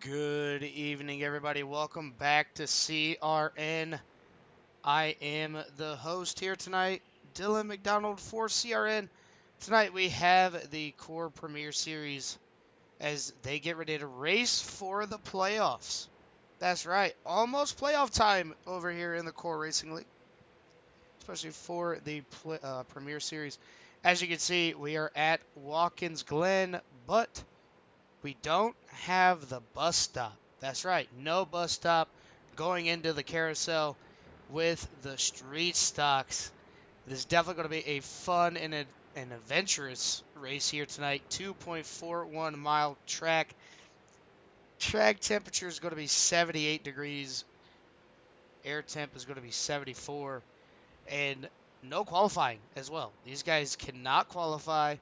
Good evening, everybody. Welcome back to CRN. I am the host here tonight, Dylan McDonald for CRN. Tonight we have the Core Premier Series as they get ready to race for the playoffs. That's right, almost playoff time over here in the Core Racing League, especially for the Premier Series. As you can see, we are at Watkins Glen, but we don't have the bus stop. That's right, no bus stop going into the carousel with the street stocks. It is definitely going to be a fun and an adventurous race here tonight. 2.41 mile track. Track temperature is going to be 78 degrees. Air temp is going to be 74. And no qualifying as well. These guys cannot qualify.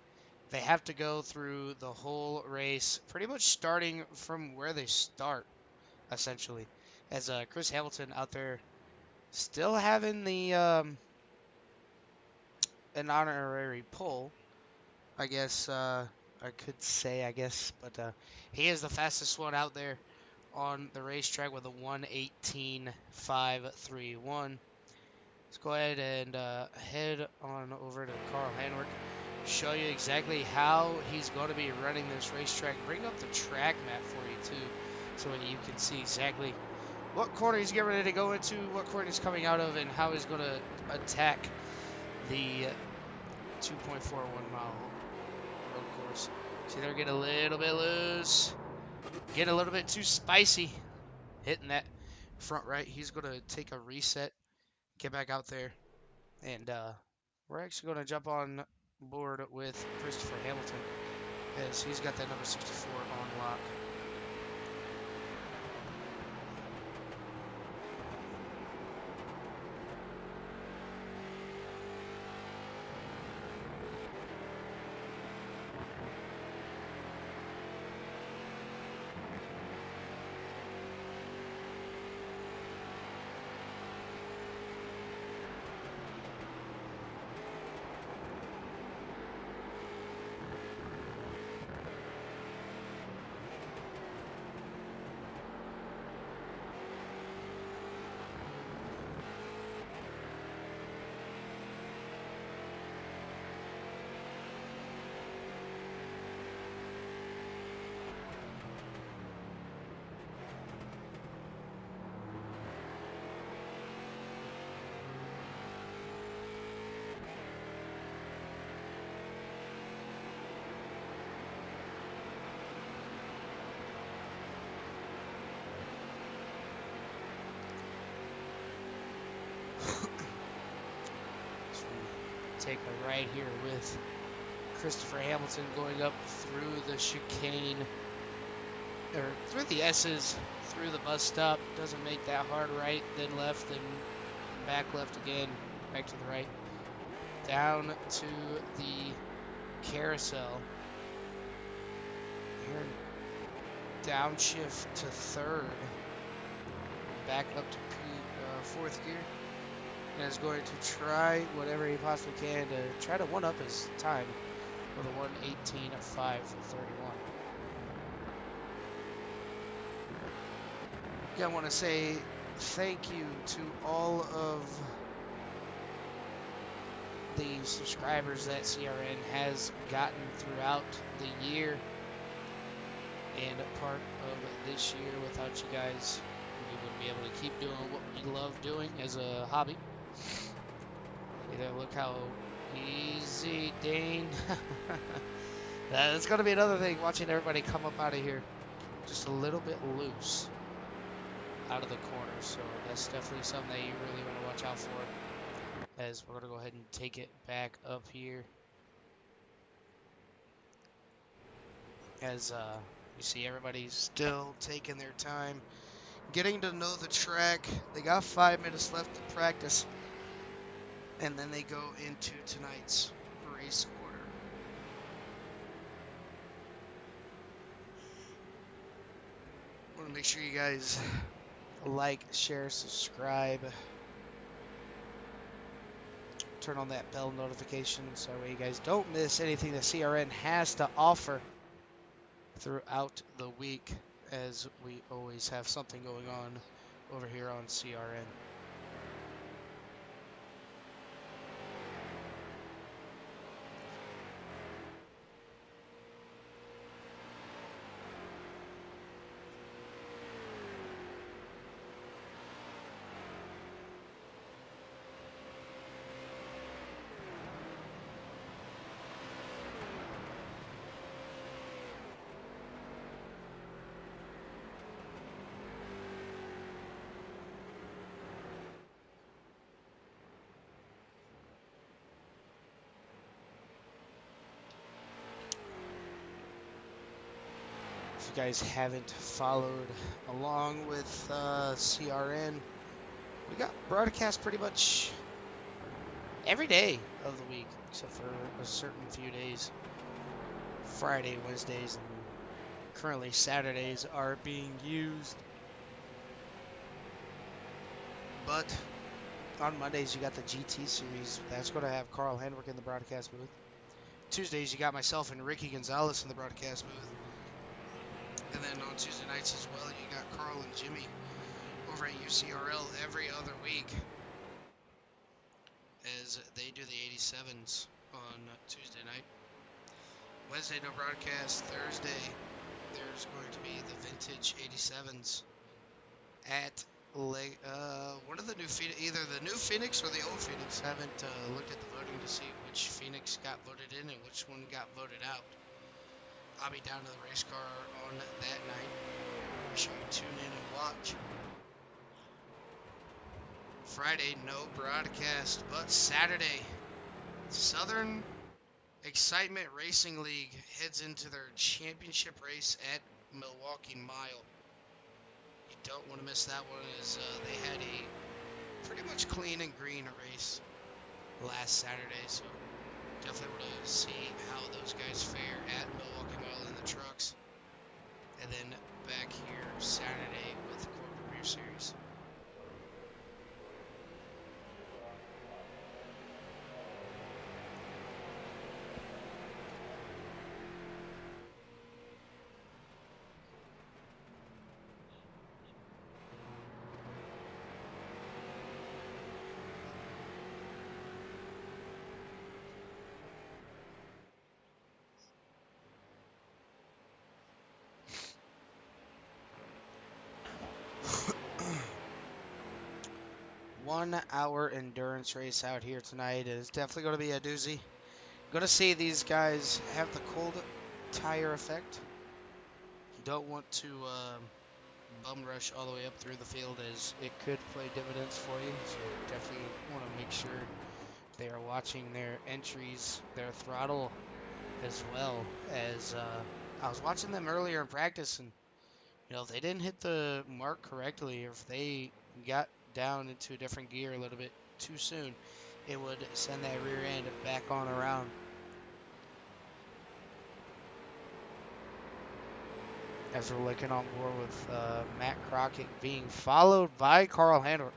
They have to go through the whole race, pretty much starting from where they start, essentially. As Chris Hamilton out there still having the an honorary pole, I guess I could say, but he is the fastest one out there on the racetrack with a 1:18.531. Let's go ahead and head on over to Carl Hanwick, show you exactly how he's going to be running this racetrack. Bring up the track map for you too, so you can see exactly what corner he's getting ready to go into, what corner he's coming out of, and how he's going to attack the 2.41 mile road course. See, they're getting a little bit loose, getting a little bit too spicy, hitting that front right. He's going to take a reset, get back out there, and we're actually going to jump on board with Christopher Hamilton as he's got that number 64 on lock. Take a right here with Christopher Hamilton going up through the chicane, or through the S's, through the bus stop. Doesn't make that hard right, then left, then back left again, back to the right. Down to the carousel. Here, downshift to third. Back up to fourth gear. And is going to try whatever he possibly can to try to one-up his time with a 1:18.531. Again, I want to say thank you to all of the subscribers that CRN has gotten throughout the year and part of this year. Without you guys, we wouldn't be able to keep doing what we love doing as a hobby. Look how easy, Dane. That's going to be another thing, watching everybody come up out of here just a little bit loose out of the corner. So that's definitely something that you really want to watch out for, as we're going to go ahead and take it back up here. As you see, everybody's still taking their time, getting to know the track. They got 5 minutes left to practice, and then they go into tonight's race order. I want to make sure you guys like, share, subscribe, turn on that bell notification so that way you guys don't miss anything that CRN has to offer throughout the week, as we always have something going on over here on CRN. If you guys haven't followed along with CRN, we got broadcast pretty much every day of the week, except for a certain few days. Friday, Wednesdays, and currently Saturdays are being used. But on Mondays, you got the GT series. That's going to have Carl Henwick in the broadcast booth. Tuesdays, you got myself and Ricky Gonzalez in the broadcast booth. And then on Tuesday nights as well, you got Carl and Jimmy over at UCRL every other week, as they do the 87s on Tuesday night. Wednesday, no broadcast. Thursday, there's going to be the vintage 87s at one of the new Phoenix, either the new Phoenix or the old Phoenix. Haven't looked at the voting to see which Phoenix got voted in and which one got voted out. I'll be down to the race car on that night. Make sure you tune in and watch. Friday, no broadcast, but Saturday, Southern Excitement Racing League heads into their championship race at Milwaukee Mile. You don't want to miss that one, as they had a pretty much clean and green race last Saturday, so definitely want to see how those guys fare at Milwaukee Mile in the trucks. And then back here Saturday with the Corporate Rear Series. One-hour endurance race out here tonight. It's definitely going to be a doozy. Going to see these guys have the cold tire effect. You don't want to bum rush all the way up through the field, as it could play dividends for you. So definitely want to make sure they are watching their entries, their throttle, as well as I was watching them earlier in practice, and if they didn't hit the mark correctly, or if they got down into a different gear a little bit too soon, it would send that rear end back on around. As we're looking on board with Matt Crockett being followed by Carl Henwick.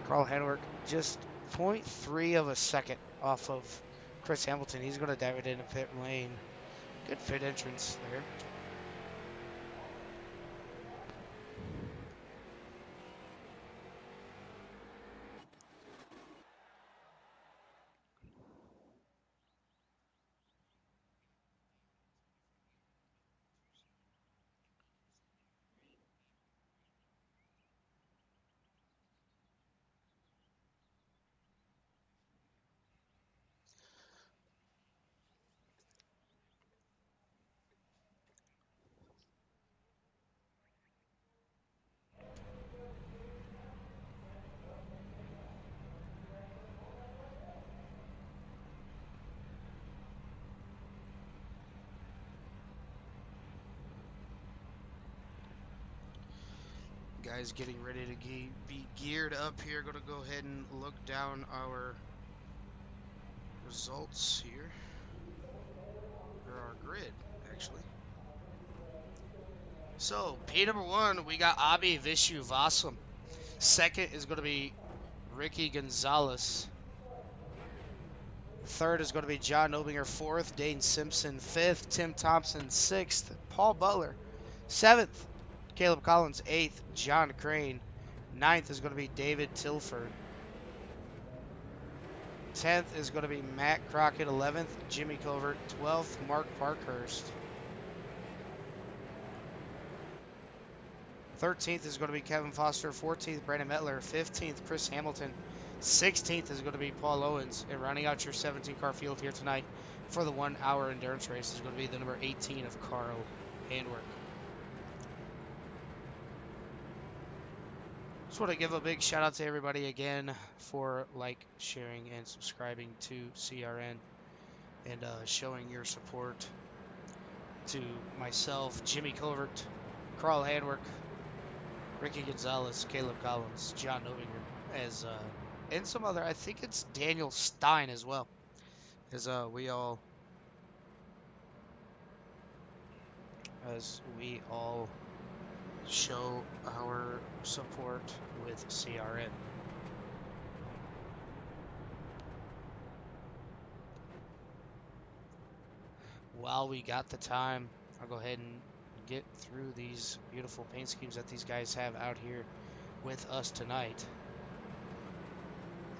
Carl Henwick just 0.3 of a second off of Chris Hamilton. He's going to dive it into pit lane. Good pit entrance there. Guys getting ready to be geared up here. Going to go ahead and look down our results here, or our grid actually. So P number 1, we got Abi Vishu Vassam. Second is going to be Ricky Gonzalez. Third is going to be John Obinger. Fourth, Dane Simpson. Fifth, Tim Thompson. Sixth, Paul Butler. 7th, Caleb Collins. 8th, John Crane. 9th is going to be David Tilford. 10th is going to be Matt Crockett. 11th, Jimmy Covert. 12th, Mark Parkhurst. 13th is going to be Kevin Foster. 14th, Brandon Metler. 15th, Chris Hamilton. 16th is going to be Paul Owens. And rounding out your 17-car field here tonight for the 1-hour endurance race is going to be the number 18 of Carl Handwerk. Just want to give a big shout out to everybody again for sharing, and subscribing to CRN, and showing your support to myself, Jimmy Covert, Carl Handwerk, Ricky Gonzalez, Caleb Collins, John Novinger, and some other, I think it's Daniel Stein as well, as we all show our support with CRN. While we got the time, I'll go ahead and get through these beautiful paint schemes that these guys have out here with us tonight.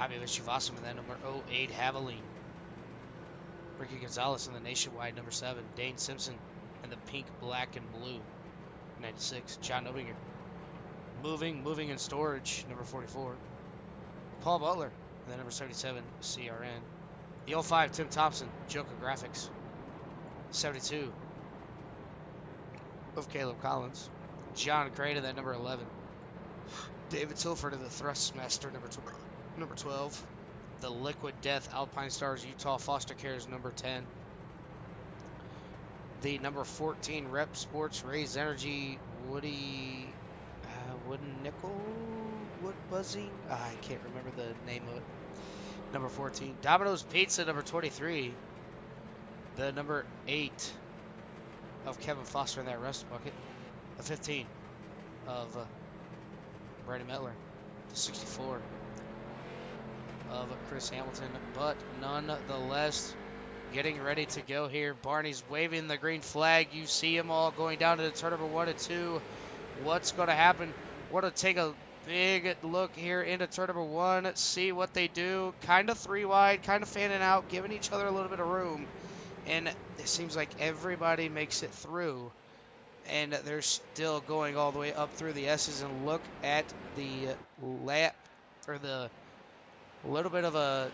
Javi Vishwasam in that number 08 Haviline. Ricky Gonzalez in the Nationwide number 7. Dane Simpson in the pink, black, and blue 96. John Nobinger. Moving and Storage number 44. Paul Butler in the number 77 CRN. The 05 Tim Thompson Joker Graphics. 72 of Caleb Collins. John Crane in that number 11. David Tilford in the Thrustmaster number 12. The Liquid Death Alpine Stars Utah Foster Cares number 10. The number 14 Rep Sports Raised Energy Wooden Nickel Wood Buzzing. I can't remember the name of it. Number 14. Domino's Pizza number 23. The number 8 of Kevin Foster in that rust bucket. The 15 of Brandon Metler. The 64 of Chris Hamilton. But nonetheless, getting ready to go here. Barney's waving the green flag. You see them all going down to the turn number 1 and 2. What's going to happen? We're going to take a big look here into turn number 1. See what they do. Kind of 3 wide. Kind of fanning out. Giving each other a little bit of room. And it seems like everybody makes it through. And they're still going all the way up through the S's. And look at the lap, or the little bit of a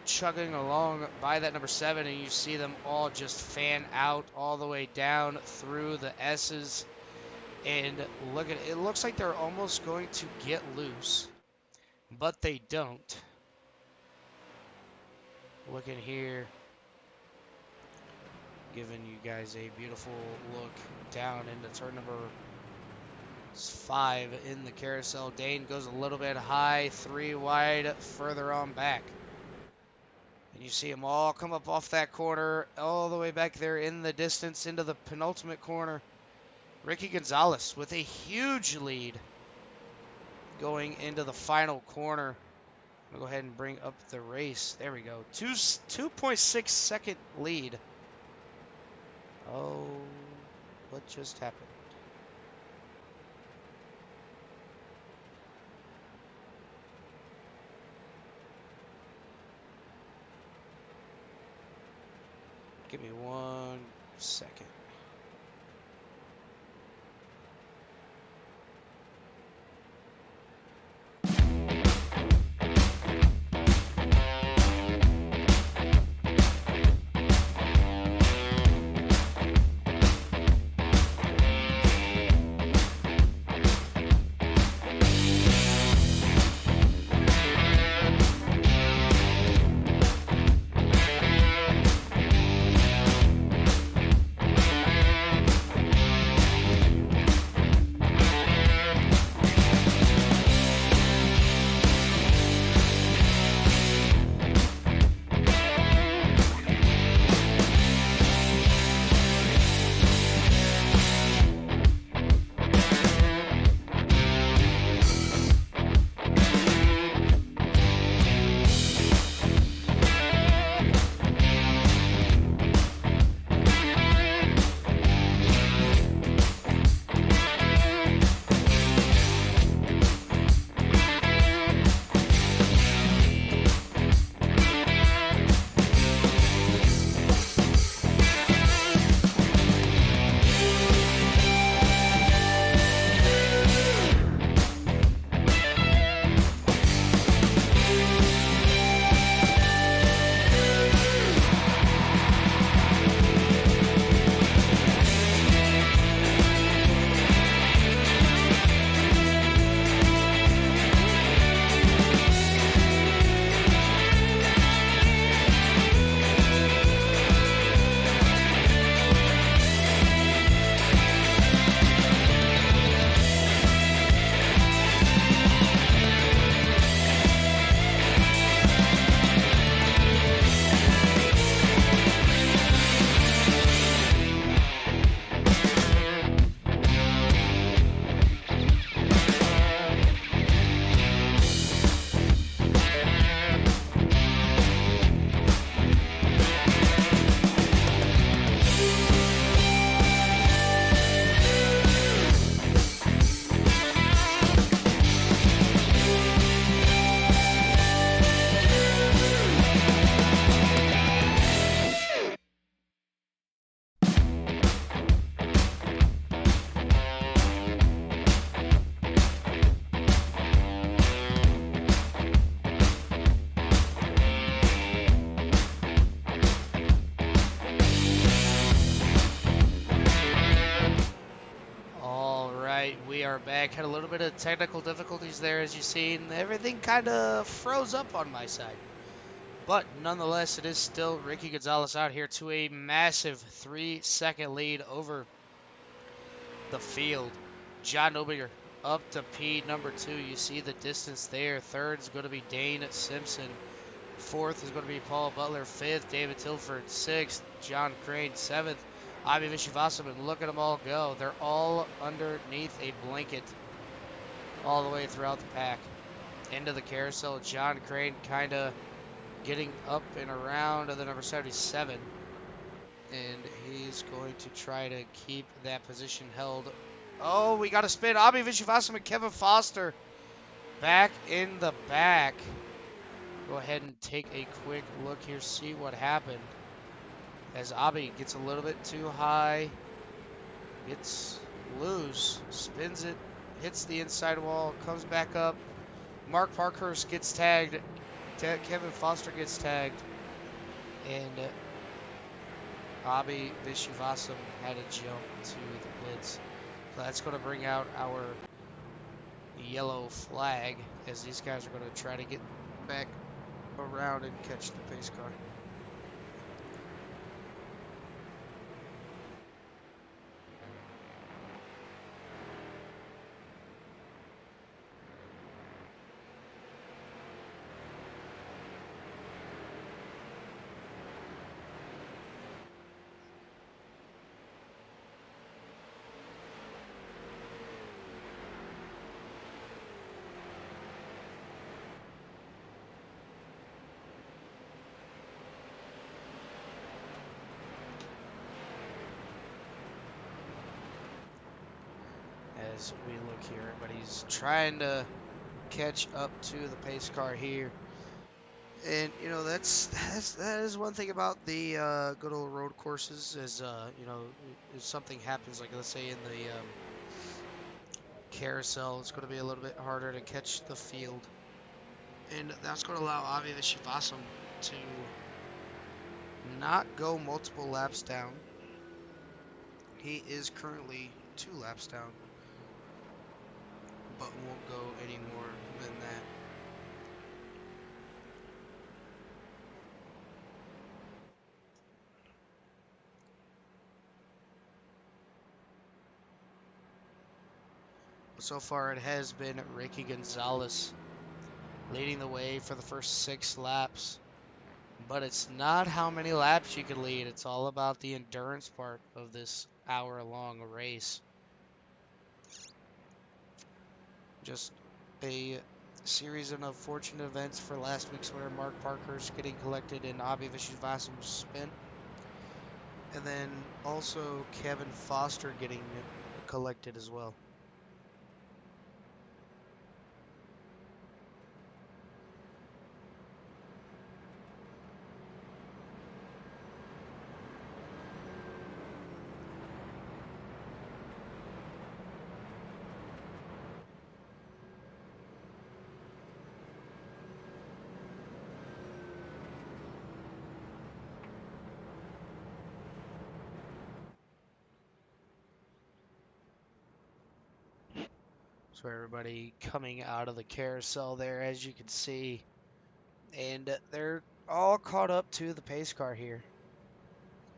chugging along by that number 7. And you see them all just fan out all the way down through the S's. And look at it. It looks like they're almost going to get loose. But they don't. Looking here. Giving you guys a beautiful look down into turn number 5 in the carousel. Dane goes a little bit high, 3 wide, further on back. And you see them all come up off that corner, all the way back there in the distance into the penultimate corner. Ricky Gonzalez with a huge lead going into the final corner. I'm going to go ahead and bring up the race. There we go. 2.6 second lead. Oh, what just happened? Give me 1 second. are back. Had a little bit of technical difficulties there, as you've seen. Everything kind of froze up on my side. But nonetheless, it is still Ricky Gonzalez out here to a massive 3-second lead over the field. John Obier up to P number 2. You see the distance there. Third is going to be Dane Simpson. Fourth is going to be Paul Butler. Fifth, David Tilford. Sixth, John Crane. Seventh, Avi Vishivasaman. Look at them all go. They're all underneath a blanket all the way throughout the pack. Into the carousel, John Crane kind of getting up and around the number 77. And he's going to try to keep that position held. Oh, we got a spin. Avi Vishivasaman, Kevin Foster back in the back. Go ahead and take a quick look here, see what happened. As Avi gets a little bit too high, gets loose, spins it, hits the inside wall, comes back up. Mark Parkhurst gets tagged. Kevin Foster gets tagged. And Avi Vishivasaman had to jump to the pits. So that's going to bring out our yellow flag as these guys are going to try to get back around and catch the pace car. As we look here, everybody's trying to catch up to the pace car here. And, you know, that is one thing about the good old road courses is, you know, if something happens, like let's say in the carousel, it's going to be a little bit harder to catch the field. And that's going to allow Avi Vishivasaman to not go multiple laps down. He is currently 2 laps down, but won't go any more than that. So far, it has been Ricky Gonzalez leading the way for the first 6 laps. But it's not how many laps you can lead. It's all about the endurance part of this hour-long race. Just a series of unfortunate events for last week's winner, Mark Parkhurst getting collected in Avi Vishivasaman's spin. And then also Kevin Foster getting collected as well. So everybody coming out of the carousel there, as you can see. And they're all caught up to the pace car here.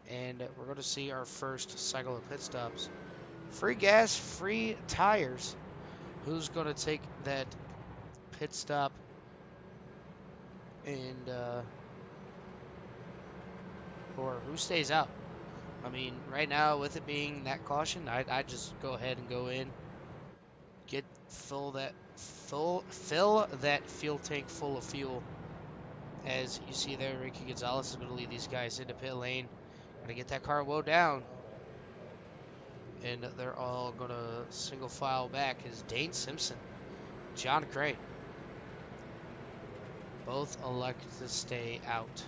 And we're going to see our first cycle of pit stops. Free gas, free tires. Who's going to take that pit stop and, or who stays out? I mean, right now, with it being that caution, I'd just go ahead and go in. Fill that fuel tank full of fuel. As you see there, Ricky Gonzalez is going to lead these guys into pit lane. Going to get that car woe down. And they're all going to single file back as Dane Simpson, John Crane, both elect to stay out.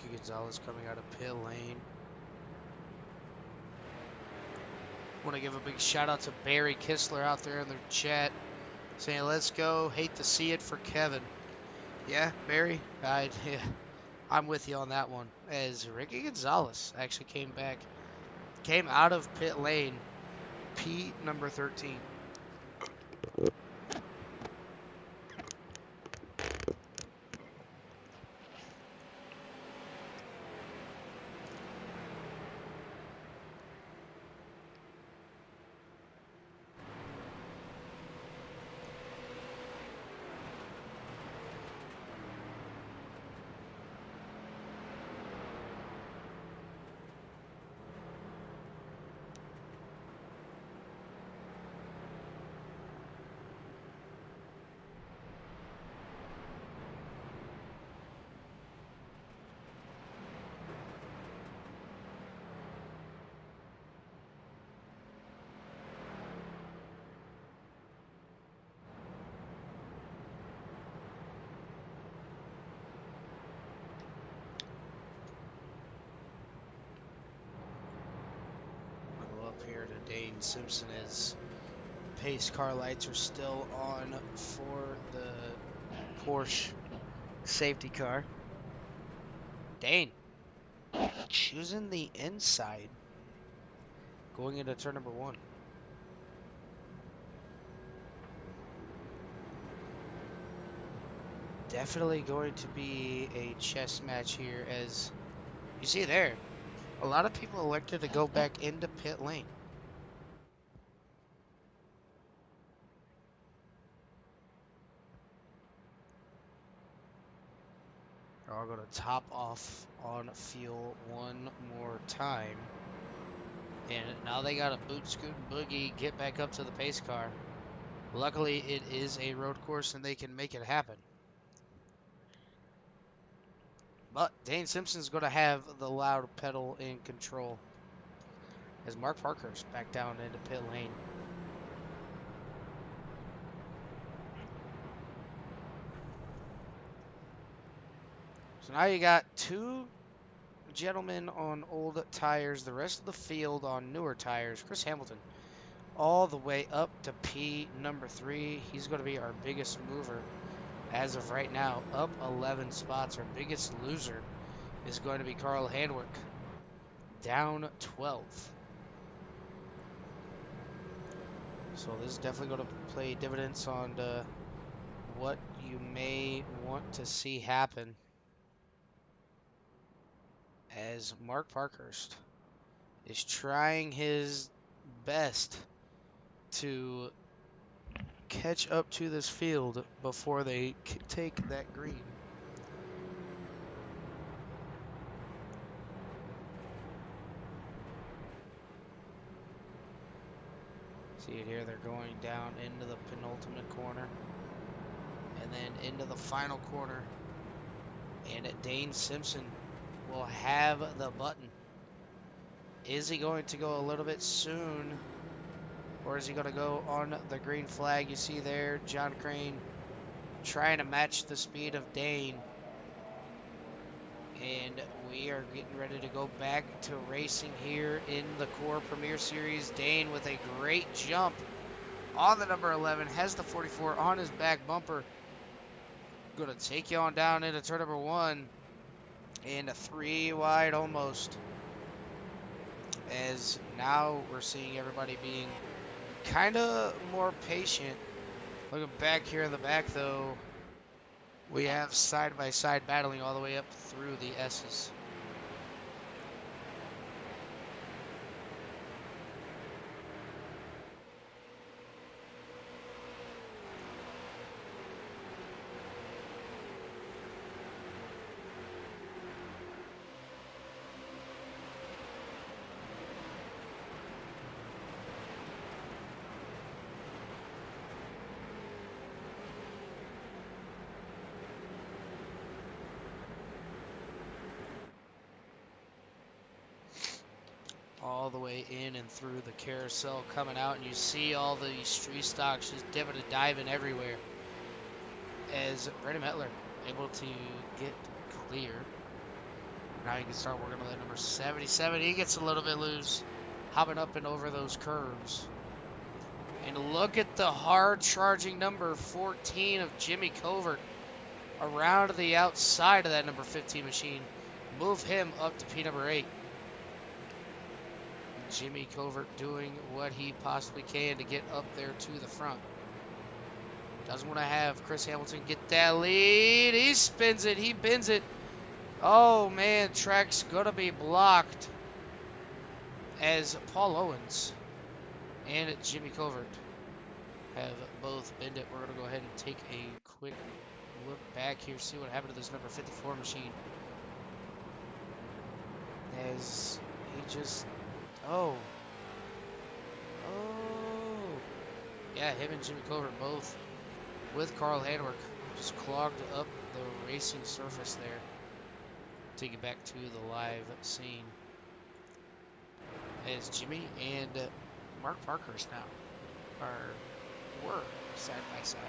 Ricky Gonzalez coming out of pit lane. Want to give a big shout out to Barry Kistler out there in the chat saying, let's go. Hate to see it for Kevin. Yeah, Barry, I'm with you on that one. As Ricky Gonzalez actually came out of pit lane, P number 13. Here to Dane Simpson as pace car lights are still on for the Porsche safety car. Dane choosing the inside going into turn number 1. Definitely going to be a chess match here, as you see there. A lot of people elected to go back into pit lane. Are going to top off on fuel one more time. And now they got to boot, scoot, and boogie, get back up to the pace car. Luckily, it is a road course and they can make it happen. But Dane Simpson's going to have the loud pedal in control as Mark Parkhurst back down into pit lane. So now you got 2 gentlemen on old tires, the rest of the field on newer tires. Chris Hamilton all the way up to P number 3. He's going to be our biggest mover as of right now, up 11 spots. Our biggest loser is going to be Carl Handwick, down 12. So this is definitely going to play dividends on what you may want to see happen, as Mark Parkhurst is trying his best to catch up to this field before they take that green. See it here, they're going down into the penultimate corner and then into the final corner, and Dane Simpson will have the button. Is he going to go a little bit soon, or is he going to go on the green flag? You see there, John Crane trying to match the speed of Dane. And we are getting ready to go back to racing here in the Core Premier Series. Dane with a great jump on the number 11, has the 44 on his back bumper. Going to take you on down into turn number 1. And a 3 wide almost. As now we're seeing everybody being kind of more patient. Looking back here in the back though, we have side-by-side battling all the way up through the S's. All the way in and through the carousel coming out, and you see all the street stocks just dipping and diving everywhere as Brandon Mettler able to get clear. Now he can start working on that number 77. He gets a little bit loose, hopping up and over those curves. And look at the hard charging number 14 of Jimmy Covert around the outside of that number 15 machine. Move him up to P number 8. Jimmy Covert doing what he possibly can to get up there to the front. Doesn't want to have Chris Hamilton get that lead. He spins it. He bends it. Oh, man. Track's going to be blocked as Paul Owens and Jimmy Covert have both bend it. We're going to go ahead and take a quick look back here, see what happened to this number 54 machine. As he just... Oh. Yeah, him and Jimmy Covert both with Carl Handwerk just clogged up the racing surface there. Take it back to the live scene. As Jimmy and Mark Parkhurst now were side by side.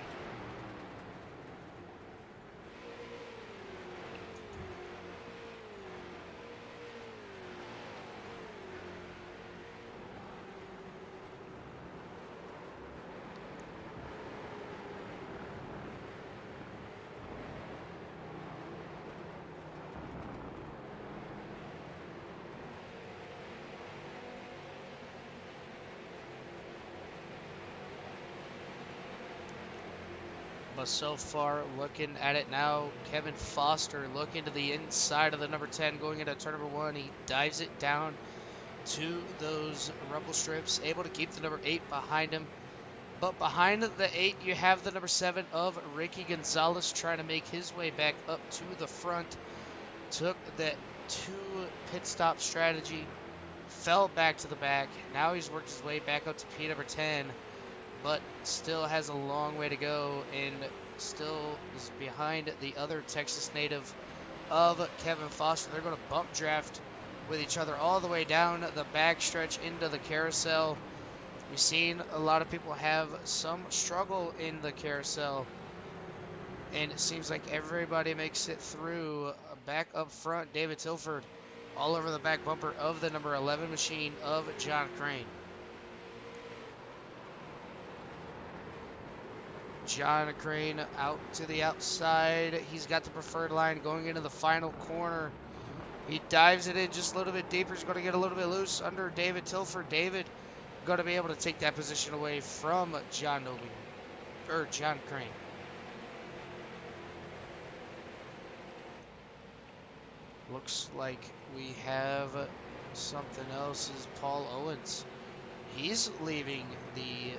But so far, looking at it now, Kevin Foster looking to the inside of the number 10, going into turn number 1. He dives it down to those rumble strips, able to keep the number 8 behind him. But behind the 8, you have the number 7 of Ricky Gonzalez trying to make his way back up to the front. Took that 2 pit stop strategy, fell back to the back. Now he's worked his way back up to P number 10. But still has a long way to go and still is behind the other Texas native of Kevin Foster. They're going to bump draft with each other all the way down the backstretch into the carousel. We've seen a lot of people have some struggle in the carousel, and it seems like everybody makes it through. Back up front, David Tilford all over the back bumper of the number 11 machine of John Crane. John Crane out to the outside. He's got the preferred line going into the final corner. He dives it in just a little bit deeper. He's going to get a little bit loose under David Tilford. David going to be able to take that position away from John Crane. Looks like we have something else. Is Paul Owens. He's leaving the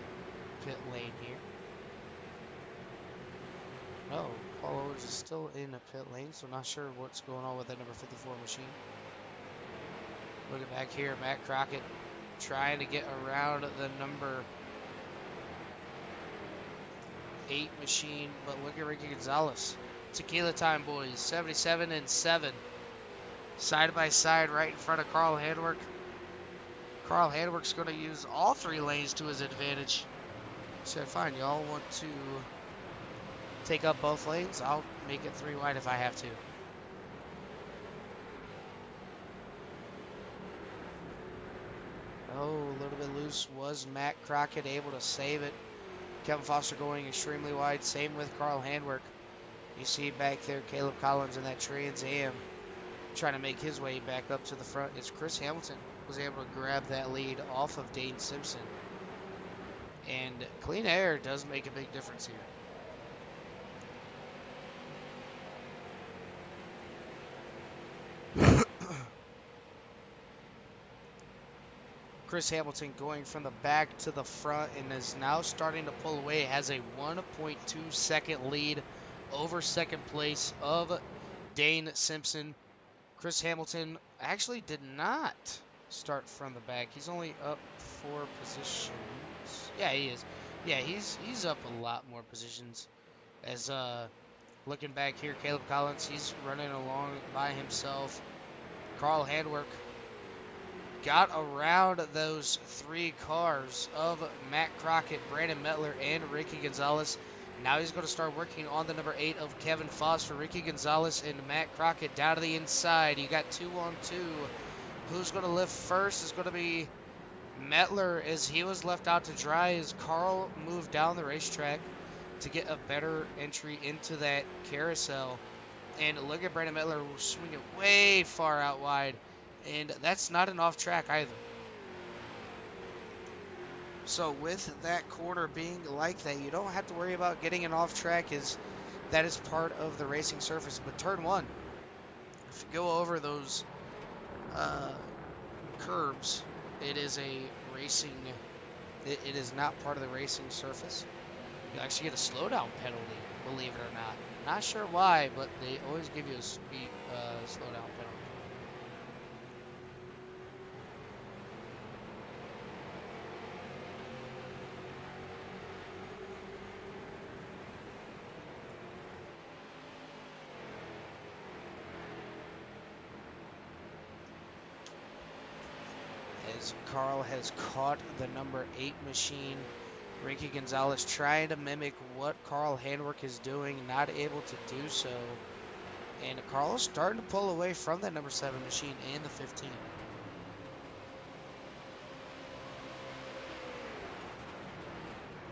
pit lane here. Oh, Paul Owens is still in the pit lane, so not sure what's going on with that number 54 machine. Looking back here, Matt Crockett trying to get around the number 8 machine, but look at Ricky Gonzalez. Tequila time, boys. 77 and 7. Side by side right in front of Carl Handwerk. Carl Handwerk's going to use all 3 lanes to his advantage. He said, fine, y'all want to take up both lanes? I'll make it 3 wide if I have to. Oh, a little bit loose was Matt Crockett, able to save it. Kevin Foster going extremely wide. Same with Carl Handwerk. You see back there Caleb Collins in that Trans Am trying to make his way back up to the front. It's Chris Hamilton was able to grab that lead off of Dane Simpson. And clean air does make a big difference here. Chris Hamilton going from the back to the front and is now starting to pull away. Has a 1.2 second lead over second place of Dane Simpson. Chris Hamilton actually did not start from the back. He's only up 4 positions. Yeah, he is. Yeah, he's up a lot more positions. As looking back here, Caleb Collins, he's running along by himself. Carl Handwerk got around those 3 cars of Matt Crockett, Brandon Mettler, and Ricky Gonzalez. Now he's going to start working on the number 8 of Kevin Foster, Ricky Gonzalez, and Matt Crockett down to the inside. You got 2 on 2. Who's going to lift first is going to be Metler, as he was left out to dry as Carl moved down the racetrack to get a better entry into that carousel. And look at Brandon Metler swinging way far out wide. And that's not an off track either. So with that corner being like that, you don't have to worry about getting an off track, as that is part of the racing surface. But turn 1, if you go over those curbs, it is a racing, it is not part of the racing surface. You actually get a slowdown penalty, believe it or not. Not sure why, but they always give you a speed slowdown penalty. As Carl has caught the number 8 machine, Ricky Gonzalez trying to mimic what Carl Handwerk is doing, not able to do so. And Carl is starting to pull away from that number 7 machine and the 15.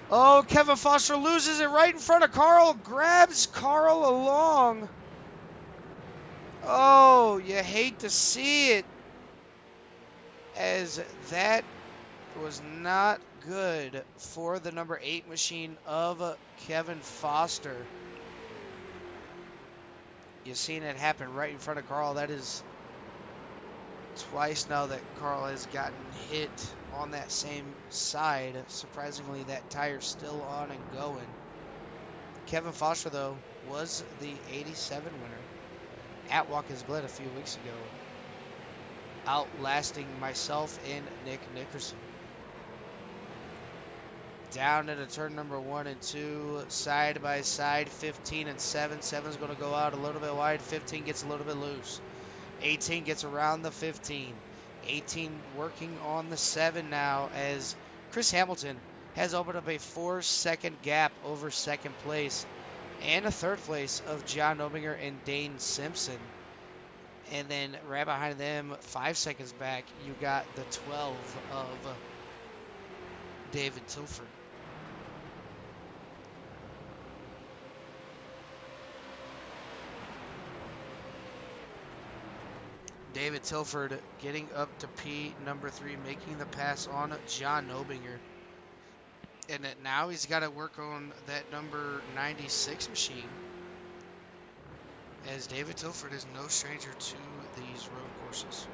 Oh, Kevin Foster loses it right in front of Carl, grabs Carl along. Oh, you hate to see it, as that was not good for the number 8 machine of Kevin Foster. You've seen it happen right in front of Carl. That is twice now that Carl has gotten hit on that same side. Surprisingly, that tire's still on and going. Kevin Foster, though, was the 87 winner at Watkins Glen a few weeks ago, outlasting myself and Nick Nickerson. Down into turn number 1 and 2, side by side, 15 and 7. 7's going to go out a little bit wide. 15 gets a little bit loose. 18 gets around the 15. 18 working on the 7 now, as Chris Hamilton has opened up a 4-second gap over second place and a third place of John Obinger and Dane Simpson. And then right behind them, 5 seconds back, you got the 12 of David Tilford. David Tilford getting up to P number 3, making the pass on John Obinger. And now he's got to work on that number 96 machine, as David Tilford is no stranger to these road courses.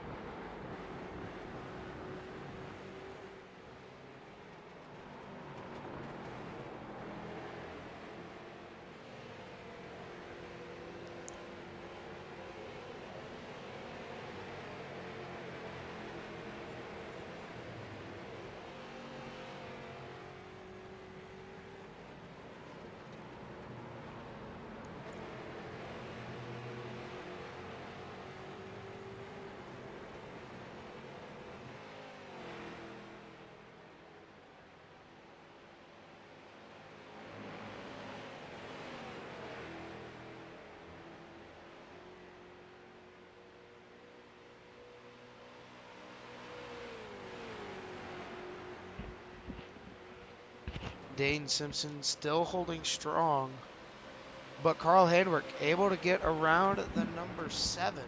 Dane Simpson still holding strong, but Carl Handwerk able to get around the number 7,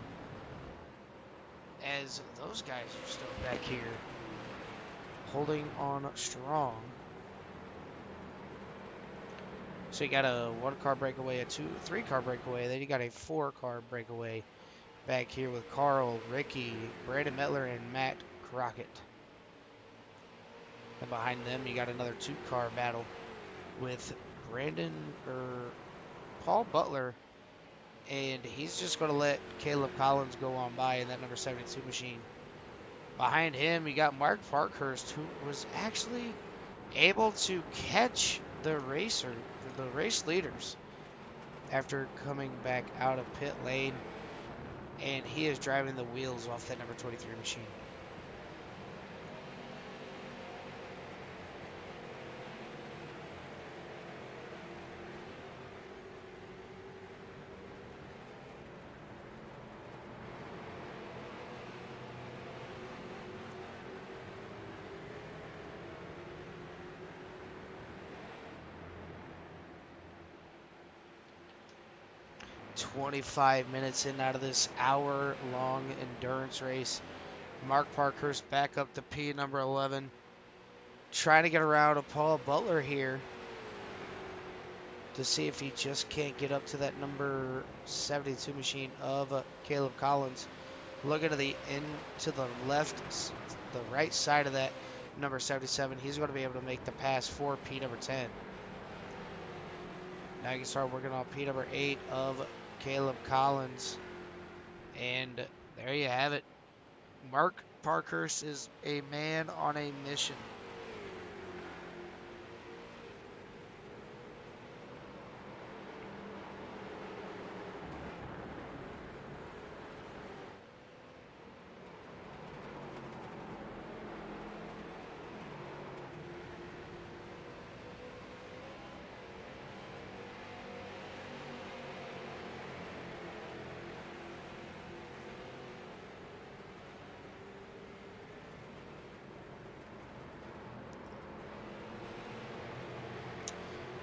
as those guys are still back here holding on strong. So you got a 1-car breakaway, a 3-car breakaway, then you got a 4-car breakaway back here with Carl, Ricky, Brandon Metler, and Matt Crockett. And behind them, you got another 2-car battle with Paul Butler, and he's just going to let Caleb Collins go on by in that number 72 machine. Behind him, you got Mark Parkhurst, who was actually able to catch the race leaders after coming back out of pit lane, and he is driving the wheels off that number 23 machine. 25 minutes in out of this hour-long endurance race. Mark Parkhurst back up to P number 11. Trying to get around a Paul Butler here to see if he just can't get up to that number 72 machine of Caleb Collins. Looking to the left, the right side of that number 77. He's going to be able to make the pass for P number 10. Now you can start working on P number 8 of Caleb Collins. And there you have it. Mark Parkhurst is a man on a mission.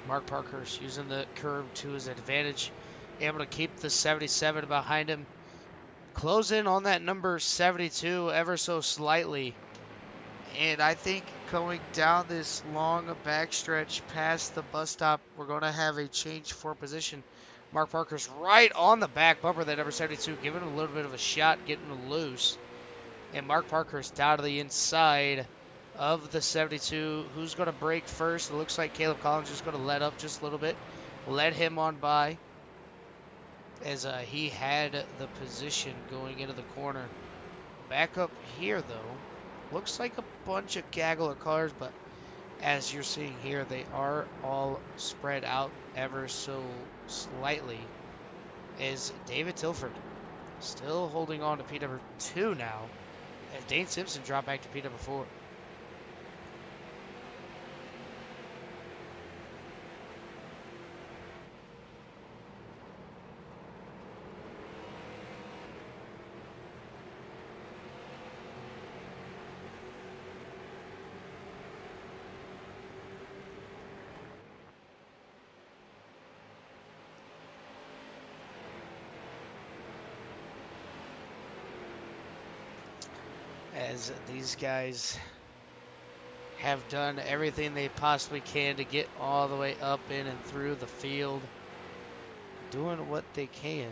Mark Parkhurst using the curve to his advantage, able to keep the 77 behind him. Close in on that number 72 ever so slightly. And I think going down this long backstretch past the bus stop, we're going to have a change for position. Mark Parkhurst right on the back bumper, that number 72, giving him a little bit of a shot, getting him loose. And Mark Parkhurst down to the inside of the 72. Who's going to break first? It looks like Caleb Collins is going to let up just a little bit. Let him on by as he had the position going into the corner. Back up here, though. Looks like a bunch of gaggle of cars, but as you're seeing here, they are all spread out ever so slightly. Is David Tilford still holding on to P number 2 now, as Dane Simpson dropped back to P number 4. As these guys have done everything they possibly can to get all the way up in and through the field, doing what they can.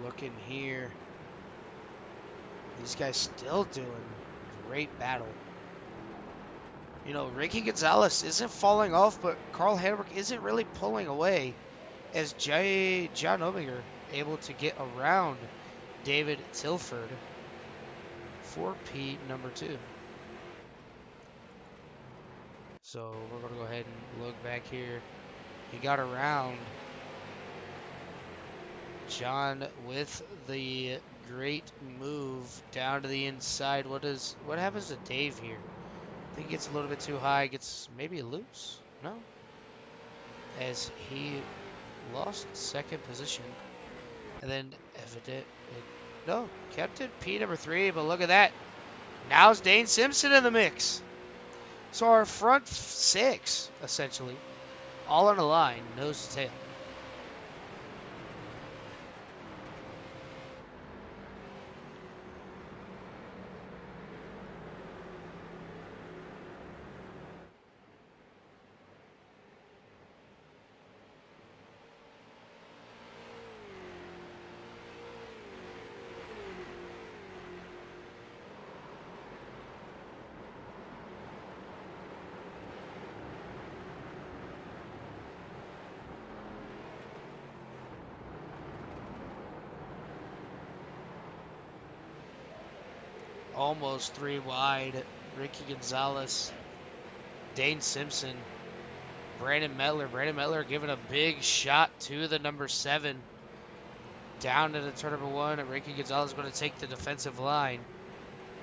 Looking here, these guys still doing great battle. You know, Ricky Gonzalez isn't falling off, but Carl Hamrick isn't really pulling away, as John Obinger able to get around David Tilford for P number 2. So we're going to go ahead and look back here. He got around John with the great move down to the inside. What happens to Dave here? I think he gets a little bit too high, gets maybe loose. No, as he lost second position, and then no, kept it P number 3. But look at that, now's Dane Simpson in the mix. So our front 6 essentially all on the line, nose to tail. Almost 3 wide. Ricky Gonzalez, Dane Simpson, Brandon Mettler. Brandon Mettler giving a big shot to the number 7. down into turn number 1. And Ricky Gonzalez is going to take the defensive line.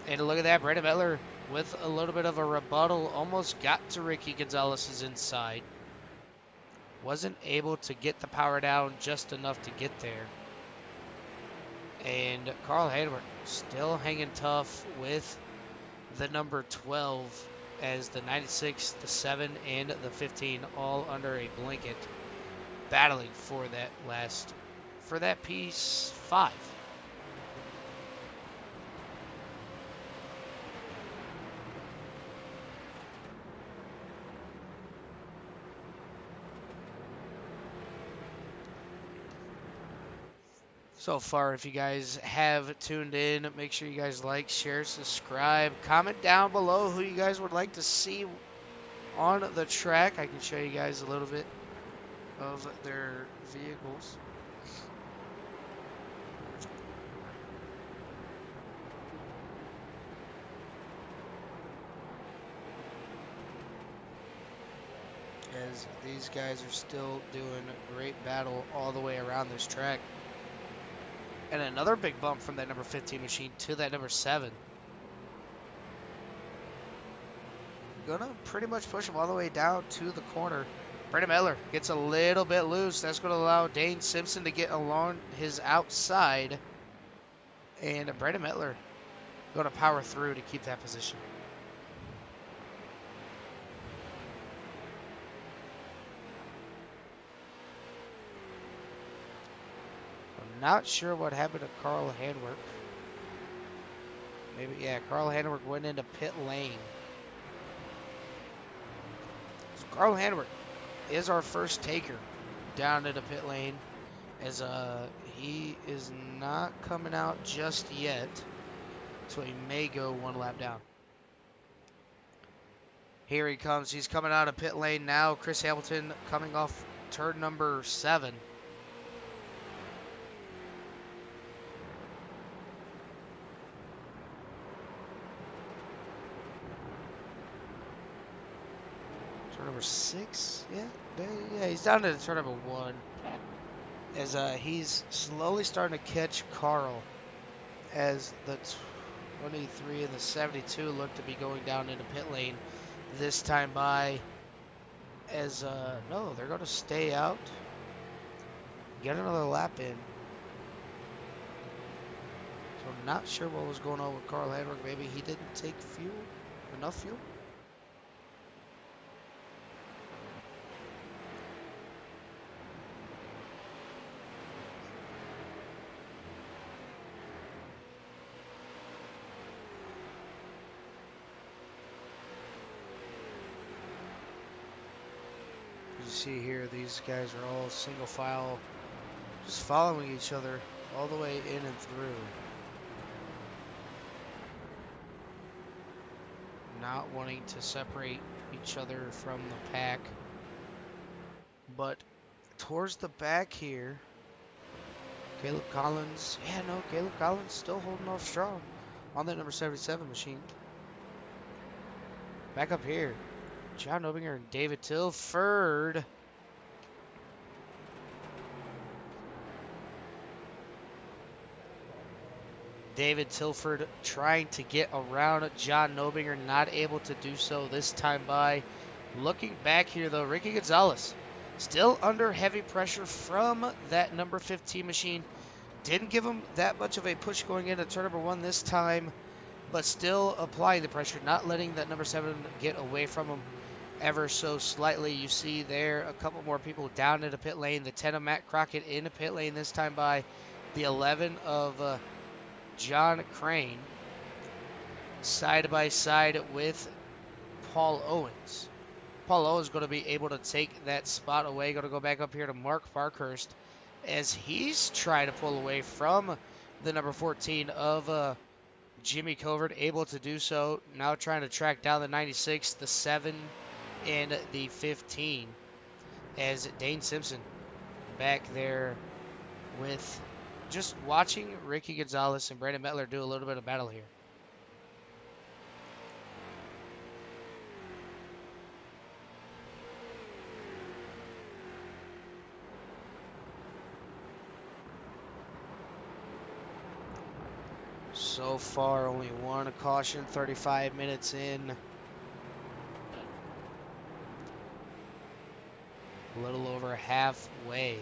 And look at that, Brandon Mettler with a little bit of a rebuttal. Almost got to Ricky Gonzalez's inside. Wasn't able to get the power down just enough to get there. And Carl Hayward still hanging tough with the number 12 as the 96, the 7, and the 15 all under a blanket battling for that piece 5. So far, if you guys have tuned in, make sure you guys like, share, subscribe, comment down below who you guys would like to see on the track. I can show you guys a little bit of their vehicles. As these guys are still doing a great battle all the way around this track. And another big bump from that number 15 machine to that number 7. Gonna pretty much push him all the way down to the corner. Brandon Mettler gets a little bit loose. That's going to allow Dane Simpson to get along his outside. And Brandon Mettler going to power through to keep that position. Not sure what happened to Carl Handwerk. Maybe, yeah, Carl Handwerk went into pit lane. So Carl Handwerk is our first taker down into pit lane, as he is not coming out just yet, so he may go one lap down. Here he comes. He's coming out of pit lane now. Chris Hamilton coming off turn number 7. Turn number 6, yeah, he's down to turn number 1, as he's slowly starting to catch Carl, as the 23 and the 72 look to be going down into pit lane this time by, as no, they're going to stay out, get another lap in. So I'm not sure what was going on with Carl Handwerk. Maybe he didn't take enough fuel. You see here, these guys are all single file, just following each other all the way in and through. Not wanting to separate each other from the pack. But towards the back here, Caleb Collins, Caleb Collins still holding off strong on that number 77 machine. Back up here, John Obinger and David Tilford. David Tilford trying to get around John Obinger, not able to do so this time by. Looking back here though, Ricky Gonzalez still under heavy pressure from that number 15 machine. Didn't give him that much of a push going into turn number 1 this time, but still applying the pressure, not letting that number 7 get away from him ever so slightly. You see there a couple more people down into pit lane. The 10 of Matt Crockett into pit lane this time by. The 11 of John Crane side by side with Paul Owens. Paul Owens going to be able to take that spot away. Going to go back up here to Mark Parkhurst as he's trying to pull away from the number 14 of Jimmy Covert, able to do so. Now trying to track down the 96, the 7, and the 15 as Dane Simpson back there with just watching Ricky Gonzalez and Brandon Mettler do a little bit of battle here. So far, only one caution, 35 minutes in. A little over halfway.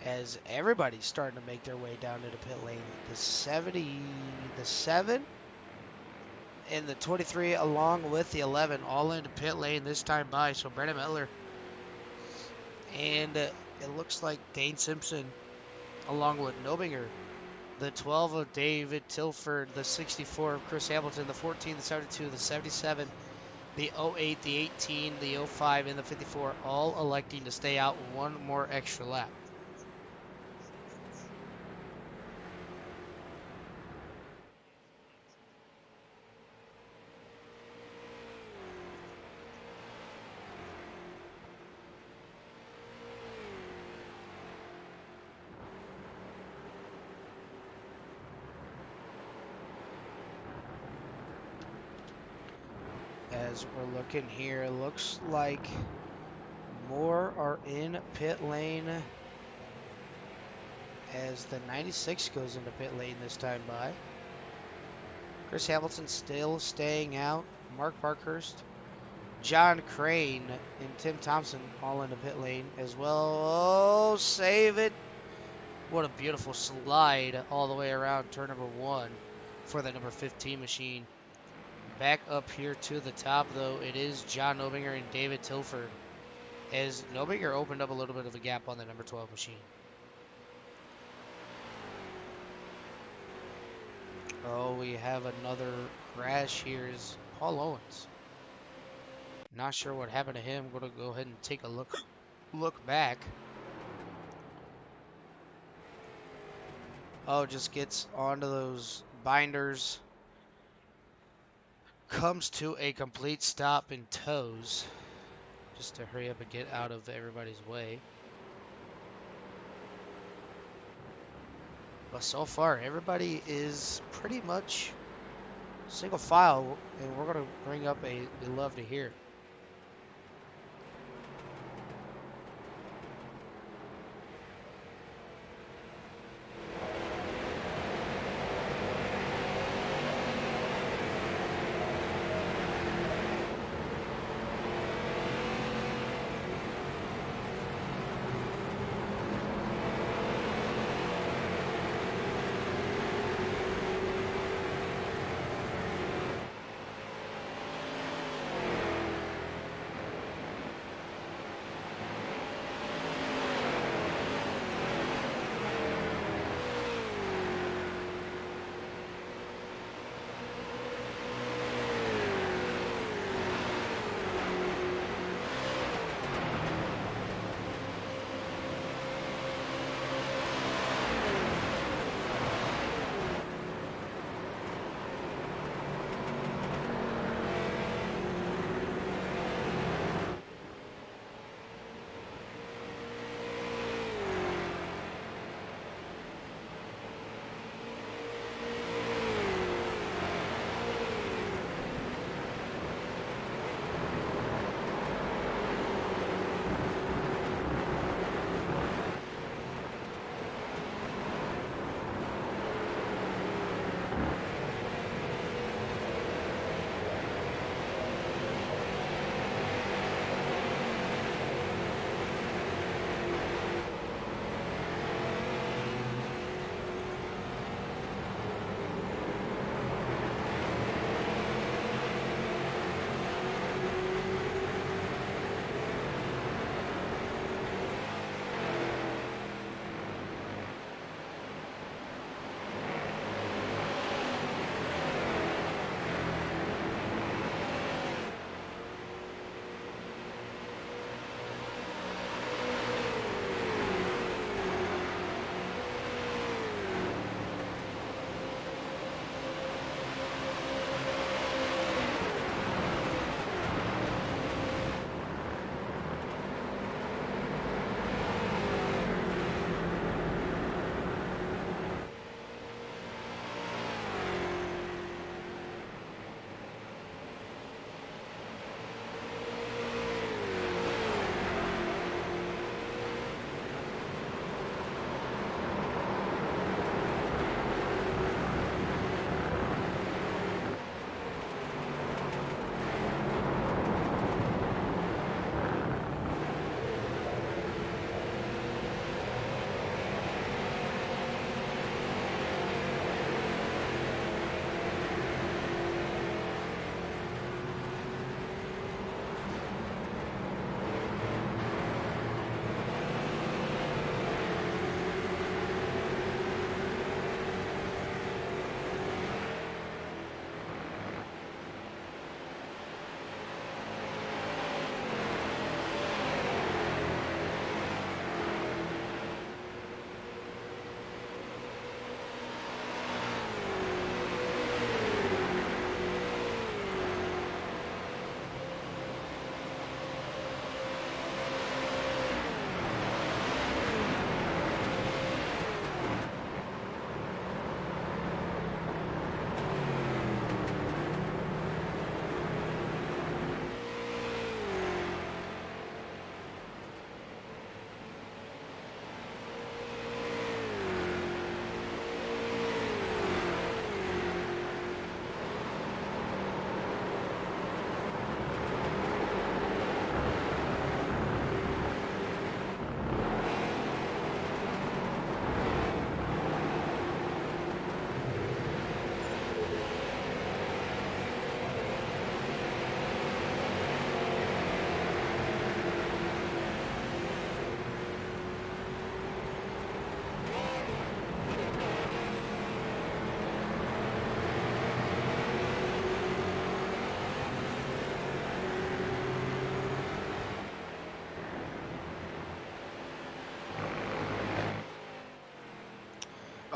As everybody's starting to make their way down to the pit lane. The 70, the 7, and the 23 along with the 11 all into pit lane this time by. So Brennan Miller and it looks like Dane Simpson along with Nobinger. The 12 of David Tilford, the 64 of Chris Hamilton, the 14, the 72, the 77, the 08, the 18, the 05, and the 54 all electing to stay out one more extra lap. As we're looking here, it looks like more are in pit lane as the 96 goes into pit lane this time by. Chris Hamilton still staying out. Mark Parkhurst, John Crane, and Tim Thompson all into pit lane as well. Oh, save it. What a beautiful slide all the way around turn number 1 for the number 15 machine. Back up here to the top, though, it is John Nobinger and David Tilford, as Nobinger opened up a little bit of a gap on the number 12 machine. Oh, we have another crash here is Paul Owens. Not sure what happened to him. Going to go ahead and take a look back. Oh, just gets onto those binders. Comes to a complete stop in toes. Just to hurry up and get out of everybody's way. But so far, everybody is pretty much single file, and we're going to bring up a love to hear.